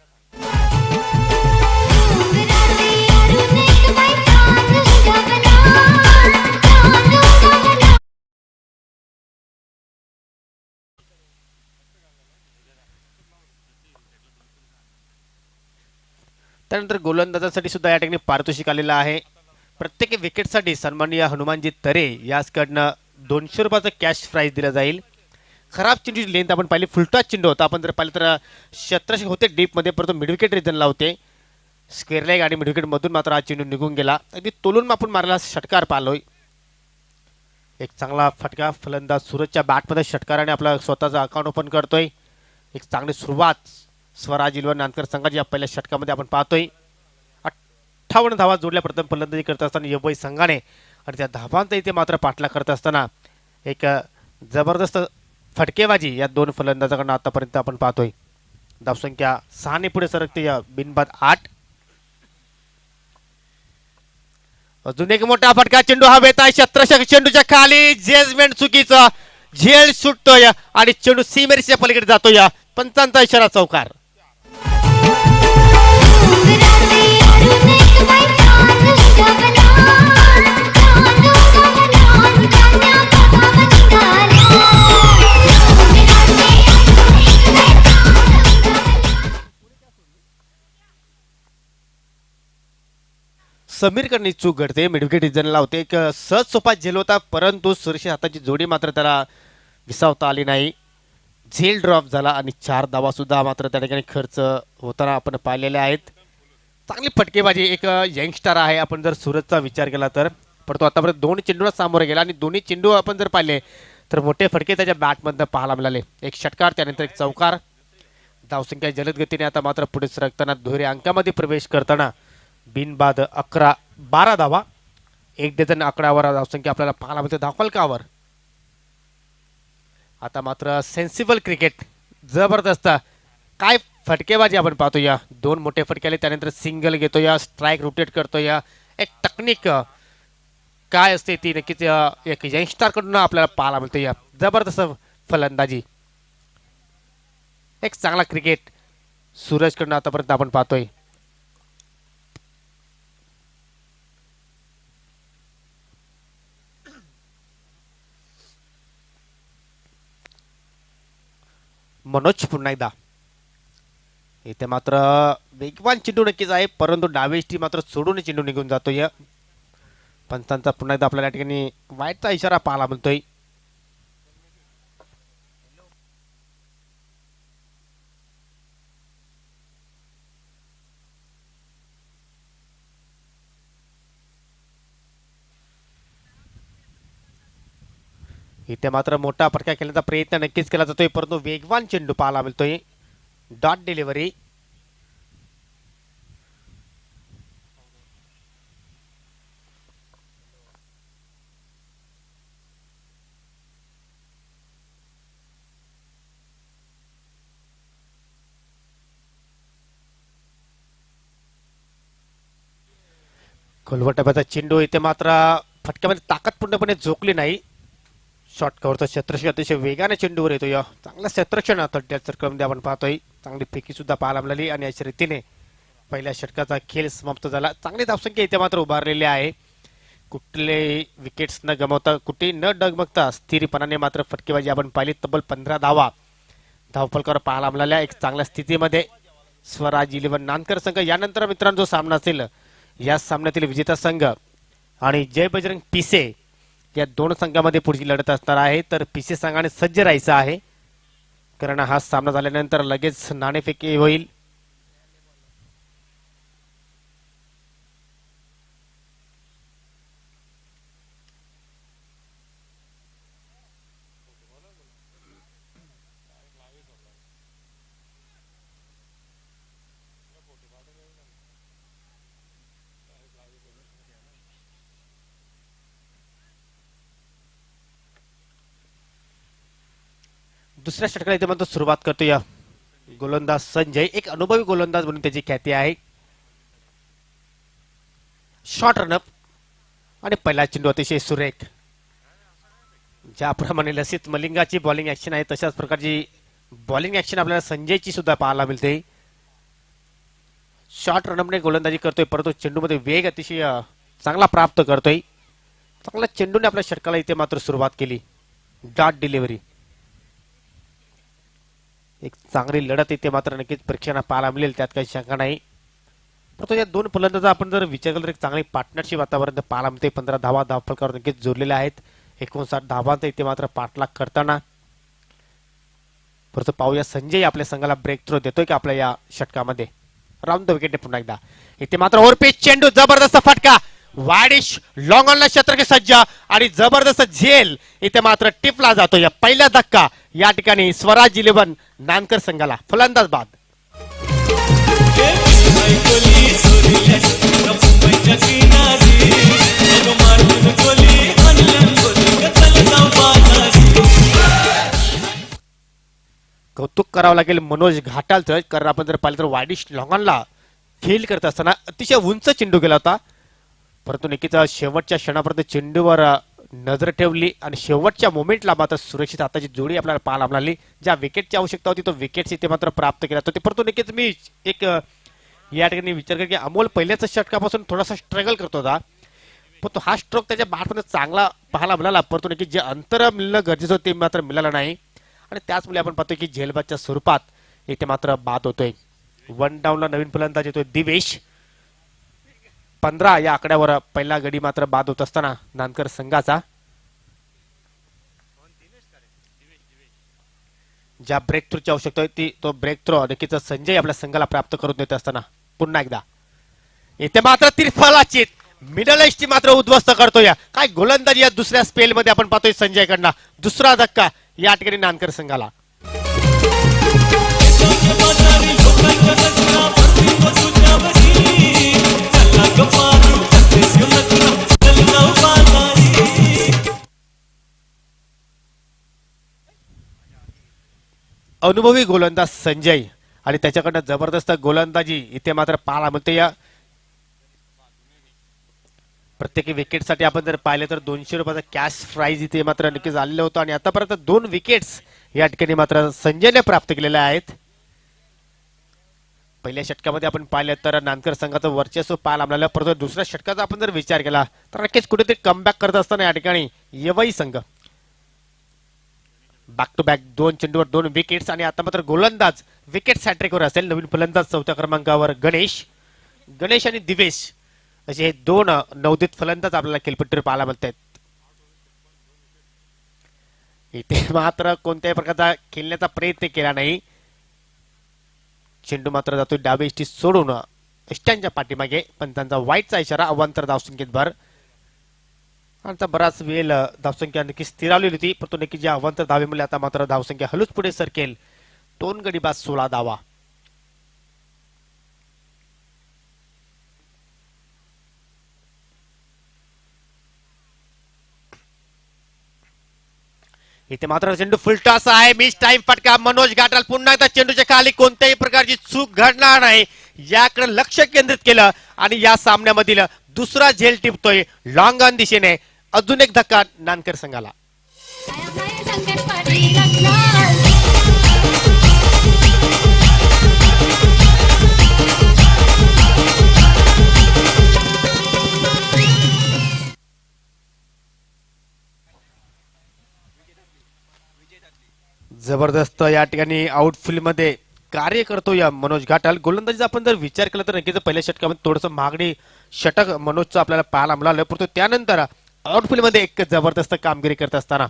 त्यानंतर गोलंदाजासाठी सुद्धा या ठिकाणी पारितोषिक आलेलं आहे. प्रत्येक विकेटसाठी सन्माननीय हनुमानजी तरे याचकडनं 200 रुपयाचं कॅश प्राईज दिलं जाईल. खराब चेंडूची लेंथ आपण पाहिली, फुलटॉस चेंडू होता. आपण जर पाहिलं तर क्षेत्ररक्षक होते डीपमध्ये, परंतु मिड विकेट रिजनला होते. स्क्वेअर लेग आणि मिड विकेटमधून मात्र हा चेंडू निघून गेला. अगदी तोलून आपण मारला षटकार पाहिलोय. एक चांगला फटका. फलंदाज सूरजच्या बॅटमध्ये षटकाराने आपला स्वतःचा अकाउंट ओपन करतोय. एक चांगली सुरुवात स्वराज इलवर नांदकर संघाची या पहिल्या षटकामध्ये आपण पाहतोय. 58 धावा जोडल्या प्रथम फलंदाजी करत असताना यवई संघाने, आणि त्या धावांचा इथे मात्र पाठला करत असताना एक जबरदस्त फटकेबाजी या दोन फलंदाजाकडून आतापर्यंत आपण पाहतोय. धावसंख्या 6 ने पुढे सरकते या बिनबाद 8. अजून एक मोठा फटका. चेंडू हवेत आहे. क्षेत्ररक्षक चेंडूच्या खाली, जजमेंट चुकीचं. झेल सुटतोय आणि चेंडू सीमेरीच्या पलीकडे जातोय. पंचांचा इशारा, चौकार. समीरकडनी चूक घडते. मिडविकेट रिजनला होते. एक सहज सोपा झेल होता, परंतु सुरेश हाताची जोडी मात्र त्याला विसावता आली नाही. झेल ड्रॉप झाला आणि 4 धावा सुद्धा मात्र त्या ठिकाणी खर्च होताना आपण पाहिलेले आहेत. चांगली फटकेबाजी. एक यंगस्टर आहे आपण जर सूरजचा विचार केला तर, पण तो आतापर्यंत 2 चेंडूला सामोरे गेला आणि दोन्ही चेंडू आपण जर पाहिले तर मोठे फटके त्याच्या बॅटमधनं पाहायला मिळाले. एक षटकार, त्यानंतर एक चौकार. धावसंख्या जलद गतीने आता मात्र पुढे सरकताना दुहेरी अंकामध्ये प्रवेश करताना बिनबाद 11-12 धावा. 1 डझन आकड्यावर धावसंख्या आपल्याला पाहायला मिळते धावफलकावर. आता मात्र सेन्सिबल क्रिकेट, जबरदस्त. काय फटकेबाजी आपण पाहतो. या 2 मोठे फटके आले, त्यानंतर सिंगल घेतो या, स्ट्राईक रोटेट करतो या. एक टेक्निक काय असते ती नक्कीच एक यंगस्टरकडून आपल्याला पाहायला मिळते. या जबरदस्त फलंदाजी, एक चांगला क्रिकेट सूरजकडून आतापर्यंत आपण पाहतोय. मनोज पुन्हा एकदा. इथे मात्र वेगवान चेंडू नक्कीच आहे, परंतु डावीष्टी मात्र सोडून चेंडू निघून जातोय. पंचांचा पुन्हा एकदा आपल्याला या ठिकाणी वाईटचा इशारा पाहायला मिळतोय. इथे मात्र मोठा फटका खेळण्याचा प्रयत्न नक्कीच केला जातोय, परंतु वेगवान चेंडू पाहायला मिळतोय. Dot delivery. खोलवर टप्प्याचा चेंडू. इथे मात्र फटक्यामध्ये ताकद पूर्णपणे झोकली नाही. शॉर्ट कव्हरचं क्षेत्ररक्षण अतिशय वेगाने चेंडूवर येतो. या चांगलं क्षेत्ररक्षण थर्ड सर्कलमध्ये आपण पाहतोय. चांगली फेकी सुद्धा पाहायला मिळाली आणि अशा रीतीने पहिल्या षटकाचा खेळ समाप्त झाला. चांगली धावसंख्या इथे मात्र उभारलेली आहे. कुठले विकेट्स न गमावता कुठे न डगमगता स्थिरपणाने मात्र फटकेबाजी आपण पाहिली. तब्बल 15 धावा धावफलकावर पाहायला मिळाल्या. एक चांगल्या स्थितीमध्ये स्वराज 11 नानकर संघ. यानंतर मित्रांनो जो सामना असेल या सामन्यातील विजेता संघ आणि जय बजरंग पिसे या दोन संघामध्ये पुढची लढत असणार आहे. तर पिसे संघाने सज्ज राहायचं आहे कारण हा सामना झाल्यानंतर लगेच नाणेफेकी होईल. दुसऱ्या षटकाला इथे मात्र सुरुवात करतो या गोलंदाज संजय. एक अनुभवी गोलंदाज म्हणून त्याची ख्याती आहे. शॉर्ट रनअप आणि पहिला चेंडू अतिशय सुरेख. ज्याप्रमाणे लसित मलिंगाची बॉलिंग ऍक्शन आहे तशाच प्रकारची बॉलिंग ऍक्शन आपल्याला संजयची सुद्धा पाहायला मिळते. शॉर्ट रनअपने गोलंदाजी करतोय परंतु चेंडूमध्ये वेग अतिशय चांगला प्राप्त करतोय. चांगल्या चेंडूने आपल्या षटकाला इथे मात्र सुरुवात केली. Dot delivery. एक चांगली लढत इथे मात्र नक्कीच प्रेक्षकांना पाहायला मिळेल त्यात काही शंका नाही. परंतु या दोन फलंदाजा आपण जर विचार केला तर एक चांगली पार्टनरशिप वातावरण पाहायला मिळते. 15 धावा धावफलकावर नक्कीच जोडलेल्या आहेत. 59 धावांचा इथे मात्र पाठलाग करताना. परंतु पाहूया संजय आपल्या संघाला ब्रेक थ्रो देतोय की आपल्या या षटकामध्ये. राऊंड द विकेटने पुन्हा एकदा इथे मात्र ओव्हरपिच चेंडू. जबरदस्त फटका. वाडिश लॉंग ऑनला क्षेत्ररक्षण सज्ज आणि जबरदस्त झेल इथे मात्र टिपला जातो. या पहिला धक्का या ठिकाणी स्वराज 11 नानकर संघाला. फलंदाज बाद. कौतुक करावं लागेल मनोज घाटालचं कारण आपण जर पाहिलं तर वाडिश लॉंगॉनला फील्ड करत असताना अतिशय उंच चेंडू गेला होता परंतु नक्कीच शेवटच्या क्षणापर्यंत चेंडूवर नजर ठेवली आणि शेवटच्या मोमेंटला मात्र सुरक्षित हाताची जोडी आपल्याला पाहायला मिळाली. ज्या विकेटची आवश्यकता होती तो विकेट्स इथे मात्र प्राप्त केला होता. परंतु नक्कीच मी एक या ठिकाणी विचार कर की अमोल पहिल्याच षटकापासून थोडासा स्ट्रगल करत होता पण तो हा स्ट्रोक त्याच्या बॅटमध्ये चांगला पाहायला मिळाला परंतु नक्कीच जे अंतर मिळणं गरजेचं होतं ते मात्र मिळालं नाही आणि त्याचमुळे आपण पाहतोय की झेलबादच्या स्वरूपात इथे मात्र बाद होतोय. 1 डाऊनला नवीन फलंदाज येतोय दिवेश. 15 या आकड्यावर पहिला गडी मात्र बाद होत असताना नानकर संघाचा ज्या ब्रेक थ्रूची आवश्यकता होती तो ब्रेक थ्रो नक्कीच संजय आपल्या संघाला प्राप्त करून देत असताना पुन्हा एकदा इथे मात्र त्रिफलाची मिडल एजची मात्र उद्ध्वस्त करतोय. काय गोलंदाजी या दुसऱ्या स्पेल मध्ये आपण पाहतोय संजयकडनं. दुसरा धक्का या ठिकाणी नानकर संघाला. अनुभवी गोलंदाज संजय आणि त्याच्याकडनं जबरदस्त गोलंदाजी इथे मात्र पाहायला मिळते. या प्रत्येक विकेटसाठी आपण जर पाहिलं तर 200 रुपयाचा कॅश प्राइज इथे मात्र नक्कीच आलेलं होतं आणि आतापर्यंत 2 विकेट्स या ठिकाणी मात्र संजयने प्राप्त केलेल्या आहेत. पहिल्या षटकामध्ये आपण पाहिलं तर नानकर संघाचं वर्चस्व पाहायला मिळालं परंतु दुसऱ्या षटकाचा आपण जर विचार केला तर नक्कीच कुठेतरी कमबॅक करत असताना या ठिकाणी येवई संघ बॅक टू बॅक 2 चेंडूवर 2 विकेट्स आणि आता मात्र गोलंदाज विकेट हॅट्रिकवर असेल. नवीन फलंदाज 4थ्या क्रमांकावर गणेश आणि दिवेश असे हे 2 नवोदित फलंदाज आपल्याला खेळपट्टीवर पाहायला मिळत आहेत. इथे मात्र कोणत्याही प्रकारचा खेळण्याचा प्रयत्न केला नाही. चेंडू मात्र जातो डावे इष्टी सोडून इष्टांच्या पाठीमागे पण त्यांचा वाईटचा इशारा. अवांतर धावसंख्येत भर आता बराच वेळ धावसंख्या नक्की स्थिरावलेली होती परंतु नक्की ज्या अवांतर धावेमुळे आता मात्र धावसंख्या हलूच पुढे सरकेल. 2 गडी बाद 16 धावा. इथे मात्र चेंडू फुलटॉस आहे. मिस टाइम फटका. मनोज घाटाल पुन्हा एकदा चेंडूच्या खाली कोणत्याही प्रकारची चूक घडणार नाही याकडे लक्ष केंद्रित केलं आणि या सामन्यामधील दुसरा झेल टिपतोय लॉंग ऑन दिशेने. अजून एक धक्का नानकर संघाला. माया संकट पडली लग्नात. जबरदस्त या ठिकाणी आउटफील्ड मध्ये कार्य करतो या मनोज घाटाल. गोलंदाजीचा आपण जर विचार केला तर नक्कीच पहिल्या षटकामध्ये थोडंसं महागडी षटक मनोजचं आपल्याला पाहायला मिळालं, परंतु त्यानंतर आउटफील्ड मध्ये एक जबरदस्त कामगिरी करत असताना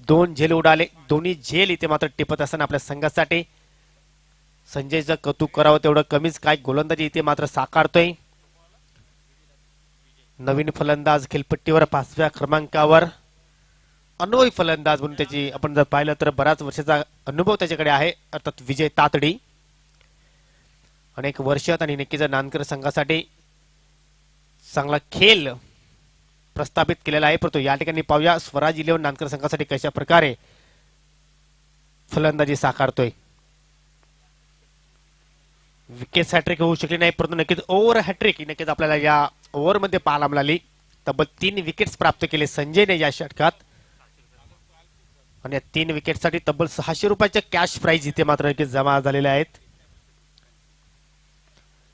2 झेल उडाले. दोन्ही झेल इथे मात्र टिपत असताना आपल्या संघासाठी संजयचं कौतुक करावं तेवढं कमीच. काय गोलंदाजी इथे मात्र साकारतोय. नवीन फलंदाज खेळपट्टीवर 5व्या क्रमांकावर, अनुभवी फलंदाज म्हणून त्याची आपण जर पाहिलं तर बराच वर्षाचा अनुभव त्याच्याकडे आहे, अर्थात विजय तातडी. अनेक वर्षात आणि नक्कीच नानकर संघासाठी चांगला खेळ प्रस्थापित केलेला आहे. परंतु या ठिकाणी पाहूया स्वराज 11 नानकर संघासाठी कशा प्रकारे फलंदाजी साकारतोय. विकेट हॅट्रिक होऊ शकली नाही, परंतु नक्कीच ओव्हर हॅट्रिक नक्कीच आपल्याला या ओव्हरमध्ये पाहायला मिळाली. तब्बल 3 विकेट्स प्राप्त केले संजयने या षटकात आणि या 3 विकेटसाठी तब्बल 600 रुपयाचे कॅश प्राइज इथे मात्र नक्कीच जमा झालेले आहेत.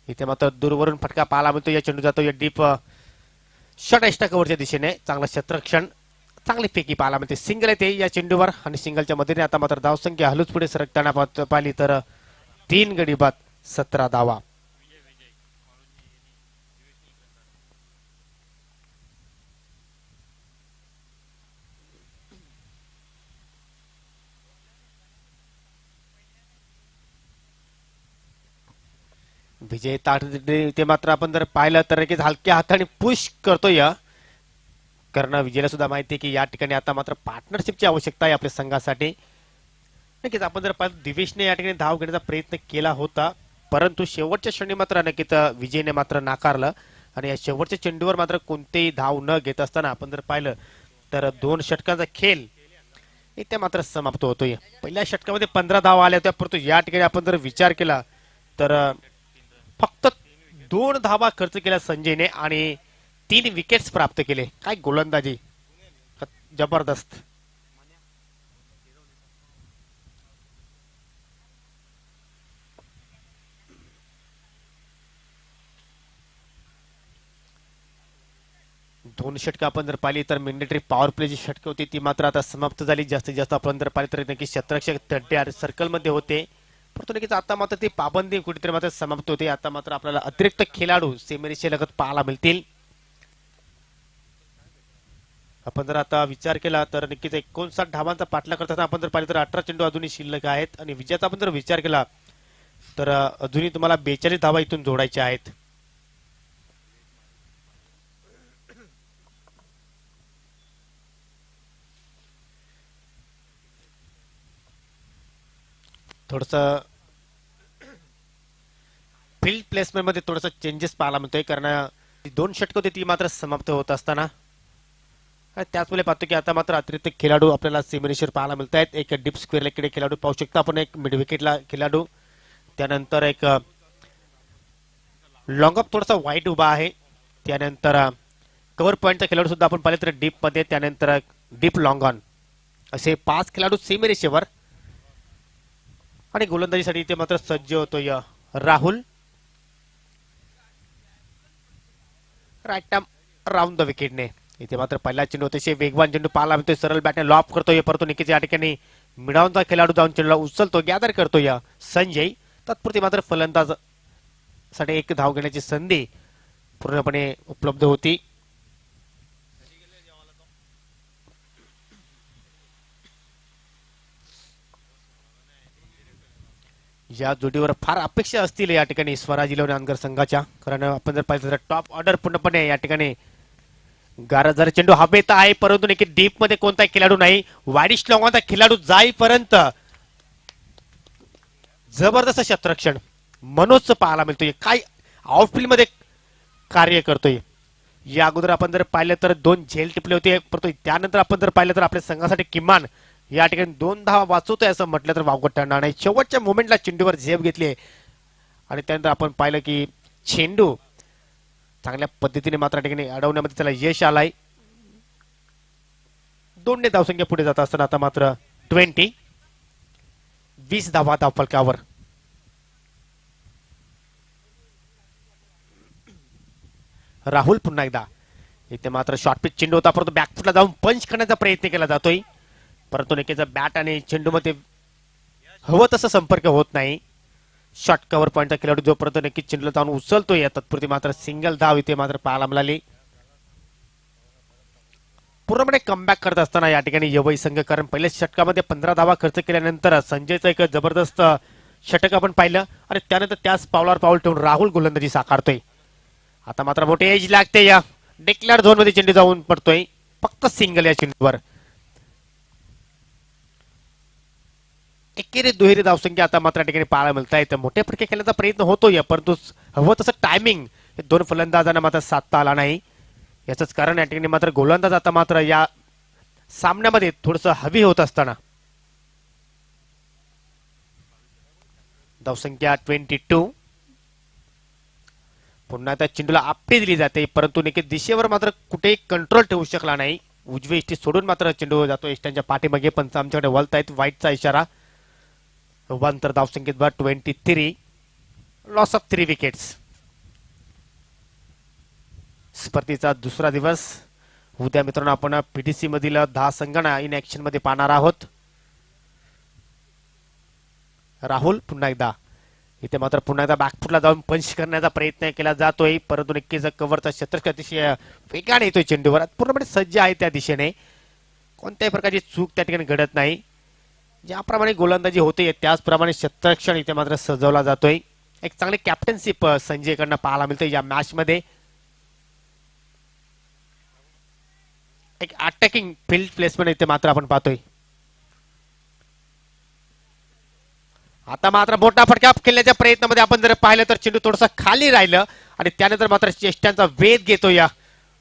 इथे मात्र दूरवरून फटका पाहायला मिळतो. या चेंडू जातो या डीप शॉर्ट एक्स्ट्रा कव्हरच्या दिशेने. चांगलं क्षेत्ररक्षण, चांगली फेकी पाहायला मिळते. सिंगल येते या चेंडूवर आणि सिंगलच्या मदतीने आता मात्र धावसंख्या हलूच पुढे सरकताना पाहिली तर 3 गडी बाद 17 धावा. विजय ताठे ते मात्र आपण जर पाहिलं तर नक्कीच हलक्या हाताने पुश करतोय, कारण विजयला सुद्धा माहिती आहे की या ठिकाणी आता मात्र पार्टनरशिपची आवश्यकता आहे आपल्या संघासाठी. नक्कीच आपण जर पाहिलं दिवेशने या ठिकाणी धाव घेण्याचा प्रयत्न केला होता, परंतु शेवटच्या क्षणी मात्र नक्कीच विजयने मात्र नाकारलं आणि या शेवटच्या चेंडूवर मात्र कोणतेही धाव न घेत असताना आपण जर पाहिलं तर 2 षटकांचा खेळ इथे मात्र समाप्त होतोय. पहिल्या षटकामध्ये 15 धाव आल्या होत्या, परंतु या ठिकाणी आपण जर विचार केला तर फक्त 2 धावा खर्च केल्या संजयने आणि 3 विकेट्स प्राप्त केले. काय गोलंदाजी, जबरदस्त. दोन षटकं आपण जर पाहिली तर मॅन्डेटरी पॉवर प्ले जी षटकं होती ती मात्र आता समाप्त झाली. जास्तीत जास्त आपण जर पाहिली तर नक्की क्षेत्ररक्षक तड्यार सर्कल मध्ये होते, परंतु नक्कीच आता मात्र ती पाबंदी कुठेतरी मात्र समाप्त होते. आता मात्र आपल्याला अतिरिक्त खेळाडू सेमीरेषे लगत पाहायला मिळतील. आपण जर आता विचार केला तर नक्कीच 59 धावांचा पाठलाग करताना आपण जर पाहिलं तर 18 चेंडू अजूनही शिल्लक आहेत आणि विजयाचा आपण जर विचार केला तर अजूनही तुम्हाला 42 धावा इथून जोडायच्या आहेत. थोडस फील्ड प्लेसमेंट मध्ये थोडस चेंजेस पाहायला मिळतोय, कारण 2 षटकं होती ती मात्र समाप्त होत असताना त्याचवेळी पाहतो की आता मात्र अतिरिक्त खेळाडू आपल्याला सेमीरेषेवर पाहायला मिळत आहेत. एक डीप स्क्वेअर इकडे खेळाडू पाहू शकता आपण, एक मिड विकेटला खेळाडू, त्यानंतर एक लॉंग ऑफ थोडासा वाईट उभा आहे, त्यानंतर कव्हर पॉईंटचा खेळाडू सुद्धा आपण पाहिले तर डीप मध्ये, त्यानंतर डीप लॉंग ऑन, असे 5 खेळाडू सेमीरेषेवर. आणि गोलंदाजीसाठी इथे मात्र सज्ज होतोय Rahul. Right arm round the विकेटने. इथे मात्र पहिला चेंडू अतिशय वेगवान चेंडू पाहायला मिळतोय, सरळ बॅटने लॉप करतोय, परंतु नक्कीच या ठिकाणी मिडावूनचा खेळाडू जाऊन चेंडूला उचलतो, गॅदर करतोय संजय. तत्पुरती मात्र फलंदाज साठी एक धाव घेण्याची संधी पूर्णपणे उपलब्ध होती. या जोडीवर फार अपेक्षा असतील या ठिकाणी स्वराज 11 नानकर संघाच्या, कारण आपण जर पाहिलं तर टॉप ऑर्डर पूर्णपणे या ठिकाणी गारदार चेंडू हवेत आहे, परंतु नक्की डीप मध्ये कोणताही खेळाडू नाही. वाडिश लॉंगॉनचा खेळाडू जाईपर्यंत जबरदस्त क्षेत्ररक्षण मनोजचं पाहायला मिळतोय, काय आउटफील्ड मध्ये कार्य करतोय. या अगोदर आपण जर पाहिलं तर 2 झेल टिपले होते, परंतु त्यानंतर आपण जर पाहिलं तर आपल्या संघासाठी किमान या ठिकाणी 2 धावा वाचवतोय असं म्हटलं तर वावगं ठरणार नाही. शेवटच्या मोमेंटला चेंडूवर झेप घेतली आणि त्यानंतर आपण पाहिलं की चेंडू चांगल्या पद्धतीने मात्र ठिकाणी अडवण्यामध्ये त्याला यश आलाय. 2 धावसंख्या पुढे जात असताना आता मात्र 20 धावा धावफलकावर. राहुल पुन्हा एकदा इथे मात्र शॉर्ट पिच चेंडू होता, परंतु बॅकफुटला जाऊन पंच करण्याचा प्रयत्न केला जातोय, परंतु नक्कीच बॅट आणि चेंडू मध्ये हवं तसं संपर्क होत नाही. शॉर्ट कव्हर पॉईंटचा खेळाडू जोपर्यंत नक्कीच चेंडूला जाऊन उचलतोय, या तत्पुरती मात्र सिंगल धाव इथे मात्र पाहायला मिळाली. पूर्णपणे कमबॅक करत असताना या ठिकाणी यवई संघ, कारण पहिल्या षटकामध्ये 15 धावा खर्च केल्यानंतर संजयचं एक जबरदस्त षटक आपण पाहिलं आणि त्यानंतर त्याच पावलावर पाऊल ठेवून राहुल गोलंदाजी साकारतोय. आता मात्र मोठी एज लागते, या डिक्लेअर झोन मध्ये चेंडू जाऊन पडतोय, फक्त सिंगल या चेंडूवर. एकेरी दुहेरी धावसंख्या आता मात्र या ठिकाणी पाहायला मिळत आहे. तर मोठ्या फटके खेळण्याचा प्रयत्न होतोय, परंतु हवं तसं टायमिंग दोन फलंदाजांना मात्र साधता आला नाही. याच कारण या ठिकाणी मात्र गोलंदाज आता मात्र या सामन्यामध्ये थोडस हवी होत असताना धावसंख्या 22. पुन्हा त्या चेंडूला आपटी दिली जाते, परंतु नक्कीच दिशेवर मात्र कुठेही कंट्रोल ठेवू शकला नाही. उजवी इष्टी सोडून मात्र चेंडू जातो इष्टांच्या पाठीमागे, पण आमच्याकडे वळत आहेत वाईटचा इशारा. तर धावसंख्येत 23, लॉस ऑफ 3 विकेट्स. स्पर्धेचा दुसरा दिवस उद्या मित्रांनो आपण पीडीसी मधील 10 संघांना इन ऍक्शन मध्ये पाहणार आहोत. राहुल पुन्हा एकदा इथे मात्र पुन्हा एकदा बॅकफुटला जाऊन पंच करण्याचा प्रयत्न केला जातोय, परंतु नक्कीच कव्हरचा शतक अतिशय वेगाने येतोय चेंडूवर, पूर्णपणे सज्ज आहे त्या दिशेने, कोणत्याही प्रकारची चूक त्या ठिकाणी घडत नाही. ज्याप्रमाणे गोलंदाजी होते त्याचप्रमाणे शतरक्षण इथे मात्र सजवला जातोय. एक चांगली कॅप्टनशिप संजयकडनं पाहायला मिळते या मॅच मध्ये. एक अटॅकिंग फील्ड प्लेसमेंट इथे मात्र आपण पाहतोय. आता मात्र मोठा फटका खेळण्याच्या प्रयत्नामध्ये आपण जर पाहिलं तर चेंडू थोडासा खाली राहिलं आणि त्यानंतर मात्र चेष्टांचा वेध घेतो, या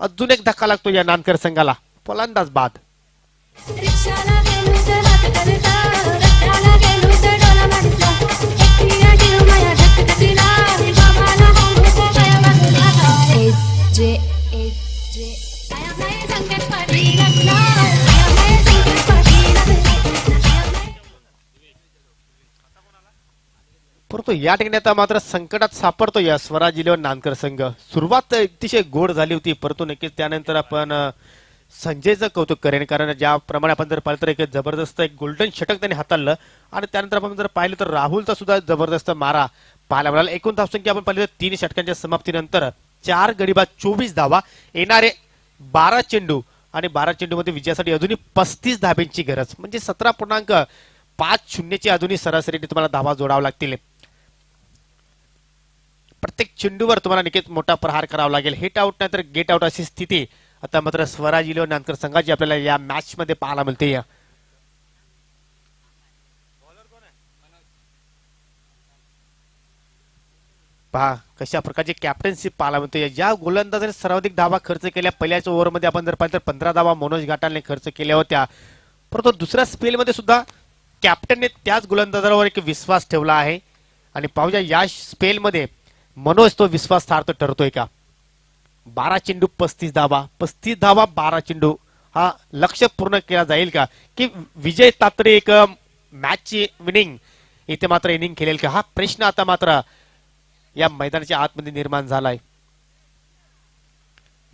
अजून एक धक्का लागतो या नानकर संघाला. फलंदाज बाद. रिक्षाला गेलो तर हात करता, रस्त्याला गेलो तर डोला मारता, एकटीला जीव माया धकधकीला, बाबाला हाऊस गया बघला. जे आया नाही संकट पाठी लागला, आया नाही संकट पाठी लागला, आया नाही. परंतु या ठिकाणी आता मात्र संकटात सापडतो या स्वराज इलेव्हन नानकर संघ. सुरुवात अतिशय गोड झाली होती, परंतु नक्कीच त्यानंतर आपण संजयचं कौतुक करेन, कारण ज्याप्रमाणे आपण जर पाहिलं तर एक जबरदस्त एक गोल्डन षटक त्यांनी हाताळलं आणि त्यानंतर आपण जर पाहिलं तर राहुलचा सुद्धा जबरदस्त मारा पाहायला मिळाला. एकूण धावसंख्या आपण पाहिली तर 3 षटकांच्या समाप्तीनंतर 4 गडी बाद 24 धावा, येणारे 12 चेंडू आणि 12 चेंडू मध्ये विजयासाठी अजूनही 35 धाब्यांची गरज, म्हणजे 17.50 ची अजूनही सरासरी तुम्हाला धावा जोडावा लागतील. प्रत्येक चेंडूवर तुम्हाला नक्कीच मोठा प्रहार करावा लागेल. हिट आउट नाही तर गेट आउट अशी स्थिती आता मात्र स्वराज इलेव्हन नानकर संघाची आपल्याला या मॅच मध्ये पाहायला मिळते. पहा कशा प्रकारची कॅप्टनशिप पाहायला मिळते. ज्या गोलंदाजाने सर्वाधिक धावा खर्च केल्या पहिल्याच ओव्हरमध्ये आपण जर पाहिलं तर 15 धावा मनोज घाटालने खर्च केल्या होत्या, परंतु दुसऱ्या स्पेलमध्ये सुद्धा कॅप्टनने त्याच गोलंदाजावर एक विश्वास ठेवला आहे आणि पाहूया या स्पेलमध्ये मनोज तो विश्वास सार्थ ठरतोय का. 12 चेंडू 35 धावा, 35 धावा 12 चेंडू, हा लक्ष्य पूर्ण केला जाईल का, की विजय तात्रे एक मॅचची विनिंग इथे मात्र इनिंग खेळेल का, हा प्रश्न आता मात्र या मैदानाच्या आतमध्ये निर्माण झालाय.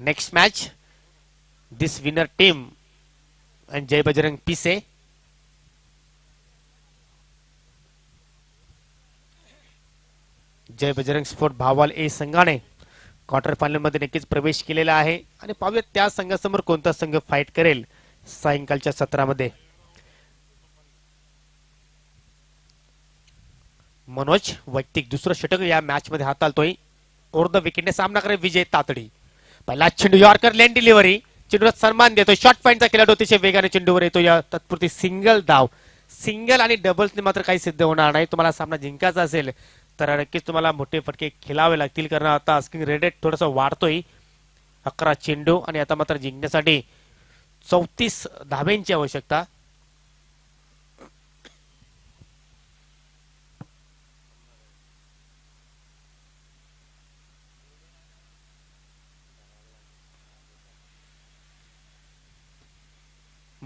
नेक्स्ट मॅच दिस विनर टीम आणि जय बजरंग पिसे. जय बजरंग स्पोर्ट भावाल ए संघाने क्वार्टर फायनल मध्ये नक्कीच प्रवेश केलेला आहे आणि पाहूया त्या संघासमोर कोणता संघ फाईट करेल सायंकाळच्या सत्रामध्ये. मनोज वैयक्तिक दुसरं षटक या मॅच मध्ये हाताळतोय. ओव्हर द विकेटने सामना करेल विजय तातडी. पहिला चेंडू यॉर्कर लेन डिलिव्हरी, चेंडूला सन्मान देतोय. शॉर्ट पॉईंटचा खेळाडू अतिशय वेगाने चेंडूवर येतो. या तत्पुरती सिंगल धाव. सिंगल आणि डबल्सने मात्र काही सिद्ध होणार नाही. तुम्हाला सामना जिंकायचा असेल तर नक्कीच तुम्हाला मोठे फटके खेळावे लागतील, कारण आता आस्किंग रेट रेट थोडासा वाढतोय. 11 चेंडू आणि आता मात्र जिंकण्यासाठी 34 धाब्यांची आवश्यकता.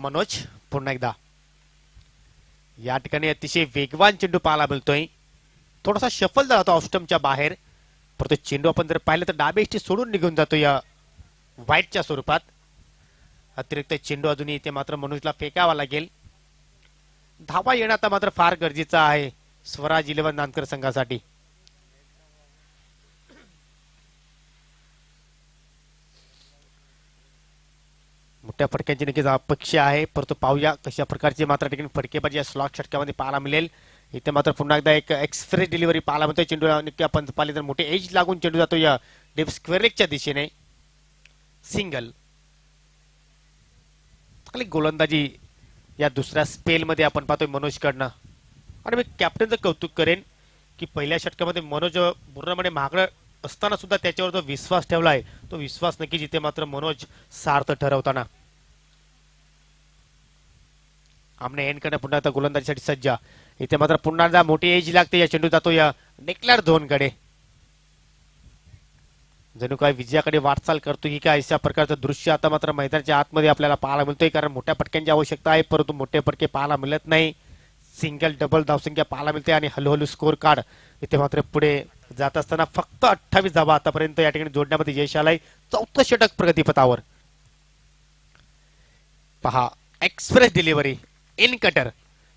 मनोज पुन्हा एकदा या ठिकाणी अतिशय वेगवान चेंडू पाहायला मिळतोय. थोडासा शफल झाला होता ऑफस्टमच्या बाहेर, परंतु चेंडू आपण जर पाहिलं तर डाबे एष्टी सोडून निघून जातो या व्हाईटच्या स्वरूपात. अतिरिक्त चेंडू अजूनही इथे मात्र मनोजला फेकावा लागेल. धावा येणं आता मात्र फार गरजेचं आहे स्वराज 11 नांदकर संघासाठी. मोठ्या फटक्यांची नक्कीच अपेक्षा आहे, परंतु पाहूया कशा प्रकारची मात्र ठिकाणी फटकेबाजी या स्लॉट षटकामध्ये पाहायला मिळेल. इथे मात्र पुन्हा एकदा एक एक्सप्रेस डिलिव्हरी पाहायला मिळते. चेंडूला नक्की आपण पाहिले तर मोठे एज लागून चेंडू जातो या डेप स्क्वेअर लेगच्या दिशेने. सिंगल. चांगली गोलंदाजी या दुसऱ्या स्पेलमध्ये आपण पाहतोय मनोजकडनं. आणि मी कॅप्टनचं कौतुक करेन की पहिल्या षटकामध्ये मनोज पूर्णपणे महागडं असताना सुद्धा त्याच्यावर जो विश्वास ठेवलाय तो विश्वास नक्कीच इथे मात्र मनोज सार्थ ठरवताना. आमने एंड करणे पुन्हा आता गोलंदाजीसाठी सज्ज. इथे मात्र पुन्हा एकदा मोठी एज लागते. या चेंडू जातो या डिक्लेअर झोनकडे. जणू काय विजयाकडे वाटचाल करतो की काय अशा प्रकारचं दृश्य आता मात्र मैदानाच्या आतमध्ये आपल्याला पाहायला मिळतोय. कारण मोठ्या फटक्यांची आवश्यकता आहे, परंतु मोठे फटके पाहायला मिळत नाही. सिंगल डबल धावसंख्या पाहायला मिळते आणि हळूहळू स्कोर कार्ड इथे मात्र पुढे जात असताना फक्त 28 धावा आतापर्यंत या ठिकाणी जोडण्यामध्ये यश आलंय. 4थं षटक प्रगतीपथावर. पहा एक्सप्रेस डिलिव्हरी इन कटर.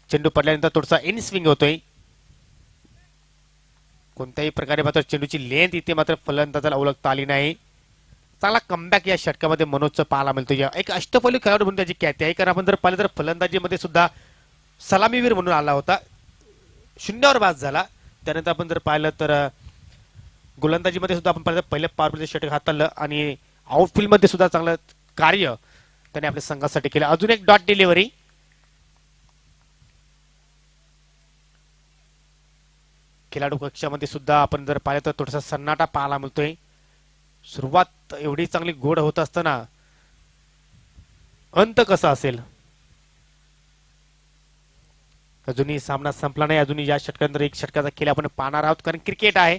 चेंडू पडल्यानंतर थोडासा इन स्विंग होतोय. कोणत्याही प्रकारे मात्र चेंडूची लेंथ इथे मात्र फलंदाजाला ओळखता आली नाही. चांगला कमबॅक या षटकामध्ये मनोजचं पाहायला मिळतो. एक अष्टपैलू खेळाडू म्हणून त्याची ख्याती आहे, कारण आपण जर पाहिलं तर फलंदाजीमध्ये सुद्धा सलामीवीर म्हणून आला होता, 0वर बाद झाला. त्यानंतर आपण जर पाहिलं तर गोलंदाजीमध्ये सुद्धा आपण पाहिलं पहिल्या पॉवर प्लेचं षटक हाताळलं आणि आउटफील्ड मध्ये सुद्धा चांगलं कार्य त्याने आपल्या संघासाठी केलं. अजून एक डॉट डिलिव्हरी. खेळाडू कक्षामध्ये सुद्धा आपण जर पाहिलं तर थोडासा सन्नाटा पाहायला मिळतोय. सुरुवात एवढी चांगली गोड होत असताना अंत कसा असेल. अजूनही सामना संपला नाही. अजूनही या षटकानंतर एक षटकाचा खेळ आपण पाहणार आहोत, कारण क्रिकेट आहे.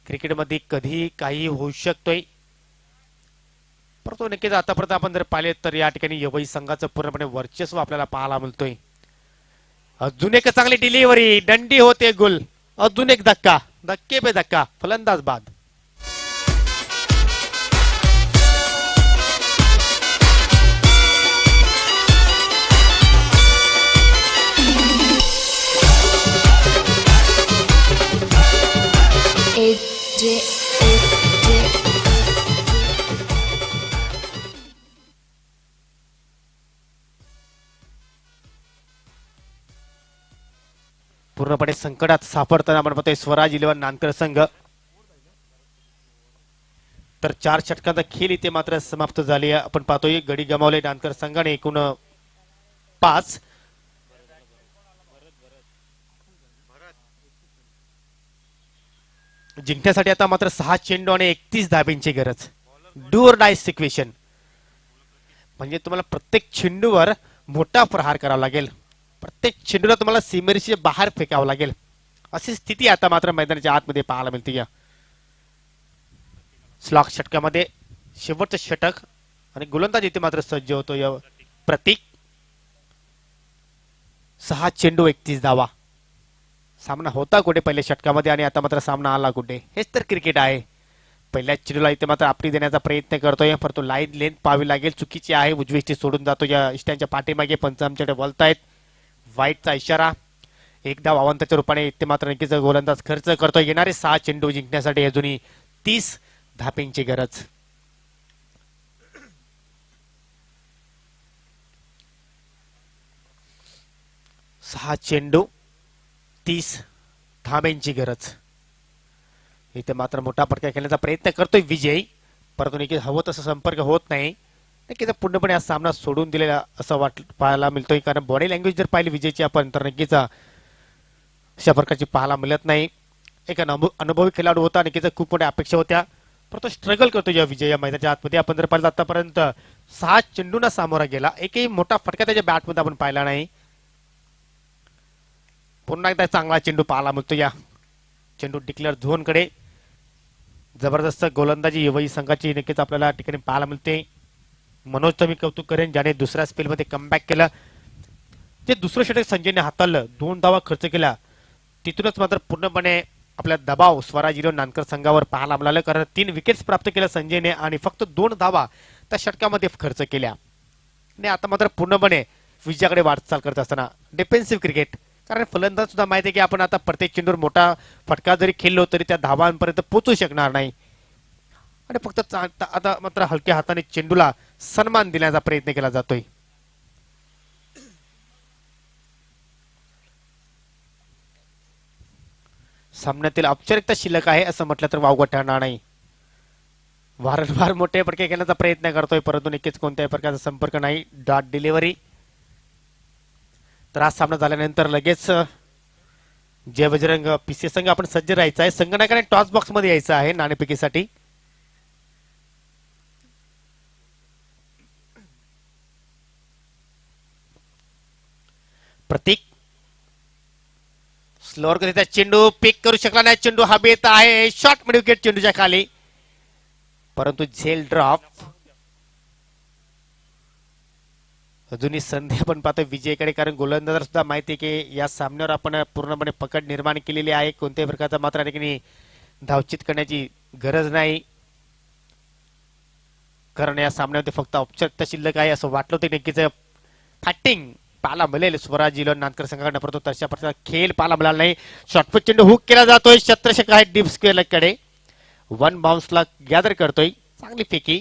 क्रिकेटमध्ये कधी काही होऊ शकतोय. परंतु नक्कीच आतापर्यंत आपण जर पाहिले तर या ठिकाणी यवई संघाचं पूर्णपणे वर्चस्व आपल्याला पाहायला मिळतोय. अजून एक चांगली डिलिव्हरी. दंडी होते गुल. अजून एक धक्का. धक्के पे धक्का. फलंदाज बाद. पूर्णपणे संकटात सापडताना आपण पाहतोय स्वराज 11 नांदकर संघ. तर 4 षटकांचा खेळ इथे मात्र समाप्त झाली. आपण पाहतोय गडी गमावले नांदकर संघाने एकूण 5. जिंकण्यासाठी आता मात्र 6 चेंडू आणि 31 धाब्यांची गरज. Do or die सिक्वेशन. म्हणजे तुम्हाला प्रत्येक चेंडूवर मोठा प्रहार करावा लागेल. प्रत्येक चेंडूला तुम्हाला सीमेरेषेच्या बाहेर फेकावं लागेल. अशी स्थिती आता मात्र मैदानाच्या आतमध्ये पाहायला मिळते. या स्लॉक षटकामध्ये शेवटचं षटक आणि गोलंदाज इथे मात्र सज्ज होतो. या प्रतीक 6 चेंडू 31 धावा. सामना होता कुठे पहिल्या षटकामध्ये आणि आता मात्र सामना आला कुठे. हेच तर क्रिकेट आहे. पहिल्या चेंडूला इथे मात्र आपली देण्याचा प्रयत्न करतोय, परंतु लाईन लेंथ पाहावी लागेल. चुकीची आहे. उजवी इष्टी सोडून जातो. या इष्ट्यांच्या पाठीमागे पंच आमच्याकडे बोलतायत. वाईटचा इशारा. एक धाव अवंताच्या रूपाने इथे मात्र नक्कीच गोलंदाज खर्च करतोय. येणारे 6 चेंडू जिंकण्यासाठी अजूनही 30 धापेंची गरज. सहा चेंडू 30 धाब्यांची गरज. इथे मात्र मोठा फटका खेळण्याचा प्रयत्न करतोय विजय, परंतु नक्कीच हवं तसं संपर्क होत नाही. नक्कीच पूर्णपणे हा सामना सोडून दिलेला असं पाहायला मिळतोय, कारण बॉडी लँग्वेज जर पाहिली विजयची आपण तर नक्कीच अशा प्रकारची पाहायला मिळत नाही. एक अनुभवी खेळाडू होता, नक्कीच खूप मोठ्या अपेक्षा होत्या, परंतु स्ट्रगल करतो या विजय या मैदानाच्या आतमध्ये. आपण जर पाहिलं आतापर्यंत 6 चेंडूंना सामोरा गेला, एकही मोठा फटका त्याच्या बॅटमध्ये आपण पाहिला नाही. पुन्हा एकदा चांगला चेंडू पाहायला मिळतो. या चेंडू डिक्लेअर झोनकडे. जबरदस्त गोलंदाजी युवई संघाची नक्कीच आपल्याला ठिकाणी पाहायला मिळते. मनोजचं मी कौतुक करेन ज्याने दुसऱ्या स्पेलमध्ये कमबॅक केलं. जे दुसरं षटक संजयने हाताळलं, 2 धावा खर्च केला, तिथूनच मात्र पूर्णपणे आपला दबाव स्वराज इलेव्हन नानकर संघावर पाहायला मिळालं. कारण 3 विकेट्स प्राप्त केल्या संजयने आणि फक्त 2 धावा त्या षटकामध्ये खर्च केल्या. आणि आता मात्र पूर्णपणे विजयाकडे वाटचाल करत असताना डिफेन्सिव्ह क्रिकेट, कारण फलंदाज सुद्धा माहिती आहे की आपण आता प्रत्येक चेंडूवर मोठा फटका जरी खेळलो तरी त्या धावांपर्यंत पोहोचू शकणार नाही. आणि फक्त आता मात्र हलक्या हाताने चेंडूला सन्मान देण्याचा प्रयत्न केला जातोय. सामन्यातील औपचारिकता शिल्लक आहे असं म्हटलं तर वावगं ठरणार नाही. वारंवार मोठे फटके खेळण्याचा प्रयत्न करतोय परंतु नक्कीच कोणत्याही प्रकारचा संपर्क नाही. Dot delivery. तर आज सामना झाल्यानंतर लगेच जय बजरंग पीसी संघ आपण सज्ज राहायचं आहे. संगणकाने टॉस बॉक्स मध्ये यायचं आहे नाणेफेकीसाठी. प्रतीक स्लोअर करीता चेंडू पिक करू शकला नाही. चेंडू हवेत आहे. शॉर्ट मिड विकेट चेंडूच्या खाली, परंतु झेल ड्रॉप. अजूनही संधी आपण पाहतो विजयकडे, कारण गोलंदाजाला सुद्धा माहिती आहे की या सामन्यावर आपण पूर्णपणे पकड निर्माण केलेली आहे. कोणत्याही प्रकारचा मात्र आणखी धावचित करण्याची गरज नाही, कारण या सामन्यामध्ये फक्त औपचारिकता शिल्लक आहे असं वाटलं होतं. नक्कीच फायटिंग पाहायला मिळेल स्वराज इलेव्हन नानकर संघाकडे, परंतु तशा प्रकारचा खेळ पाहायला मिळाला नाही. शॉर्टपुट चेंडू हुक केला जातोय. शत्रशक आहे डीप स्क्वेअर कडे. 1 बाउन्सला गॅदर करतोय. चांगली फेकी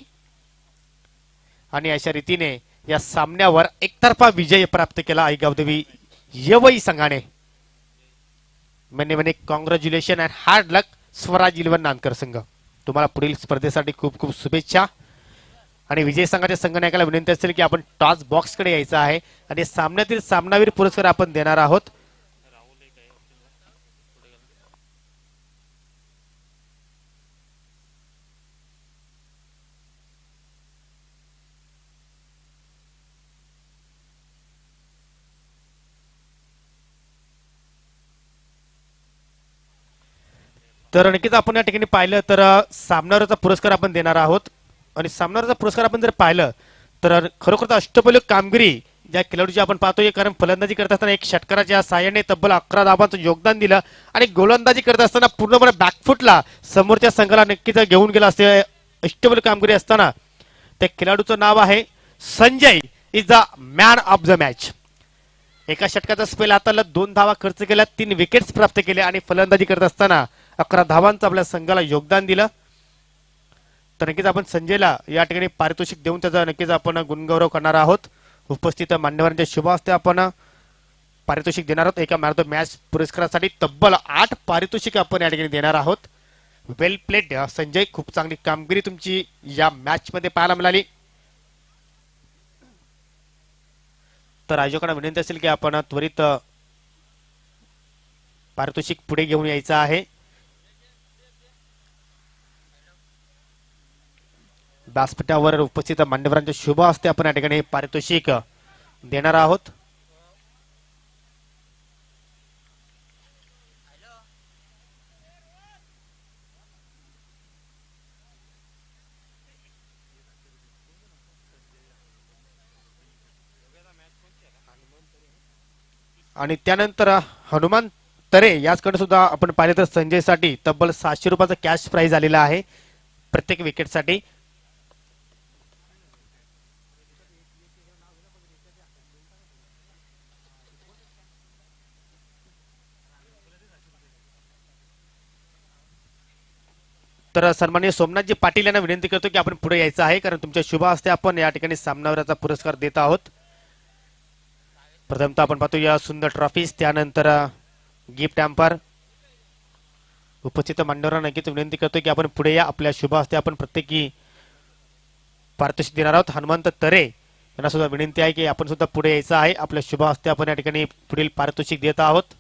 आणि अशा रीतीने या सामन्यावर एकतर्फा विजय प्राप्त केला आईगावदेवी यवई संघाने. म्हणे congratulation and hard luck Swaraj eleven नानकर संघ. तुम्हाला पुढील स्पर्धेसाठी खूप खूप शुभेच्छा. आणि विजय संघाच्या संघनायकाला विनंती असेल की आपण टॉस बॉक्स कडे यायचं आहे आणि सामन्यातील सामनावीर पुरस्कार आपण देणार आहोत. तर नक्कीच आपण या ठिकाणी पाहिलं तर सामनावीरचा पुरस्कार आपण देणार आहोत. आणि सामनावीरचा पुरस्कार आपण जर पाहिलं तर खरोखर अष्टपैलू कामगिरी ज्या खेळाडूची आपण पाहतोय, कारण फलंदाजी करत असताना एक षटकाराच्या साहाय्याने तब्बल 11 धावांचं योगदान दिलं आणि गोलंदाजी करत असताना पूर्णपणे बॅकफुटला समोरच्या संघाला नक्कीच घेऊन गेला. असे अष्टपैलू कामगिरी असताना त्या खेळाडूचं नाव आहे Sanjay is the man of the match. एका षटकाचा स्पेल हाताळला, 2 धावा खर्च केल्या, 3 विकेट्स प्राप्त केले आणि फलंदाजी करत असताना 11 धावांचं आपल्या संघाला योगदान दिलं. तर नक्कीच आपण संजयला या ठिकाणी पारितोषिक देऊन त्याचा नक्कीच आपण गुणगौरव करणार आहोत. उपस्थित मान्यवरांच्या शुभ हस्ते आपण पारितोषिक देणार आहोत. एका मॅन ऑफ द मॅच पुरस्कारासाठी तब्बल 8 पारितोषिक आपण या ठिकाणी देणार आहोत. वेल प्लेड संजय, खूप चांगली कामगिरी तुमची या मॅच मध्ये पाहायला मिळाली. तर आयोजकांना विनंती असेल की आपण त्वरित पारितोषिक पुढे घेऊन यायचं आहे. व्यासपीठावर उपस्थित मान्यवरांच्या शुभ हस्ते आपण या ठिकाणी पारितोषिक देणार आहोत. आणि त्यानंतर हनुमान तरे याचकडे सुद्धा आपण पाहिले तर संजयसाठी तब्बल 700 रुपयाचा कॅश प्राइज आलेला आहे प्रत्येक विकेटसाठी. तर सन्माननीय सोमनाथजी पाटील यांना विनंती करतो की आपण पुढे यायचं आहे, कारण तुमच्या शुभ हस्ते आपण या ठिकाणी सामनावीराचा पुरस्कार देत आहोत. प्रथमतः आपण पाहतो या सुंदर ट्रॉफीज, त्यानंतर गिफ्ट हॅम्पर. उपस्थित मान्यवरांना नक्कीच विनंती करतो की आपण पुढे या. आपल्या शुभ हस्ते आपण प्रत्येकी पारितोषिक देणार आहोत. हनुमंत तरे यांना सुद्धा विनंती आहे की आपण सुद्धा पुढे यायचं आहे. आपल्या शुभ हस्ते आपण या ठिकाणी पुढील पारितोषिक देत आहोत.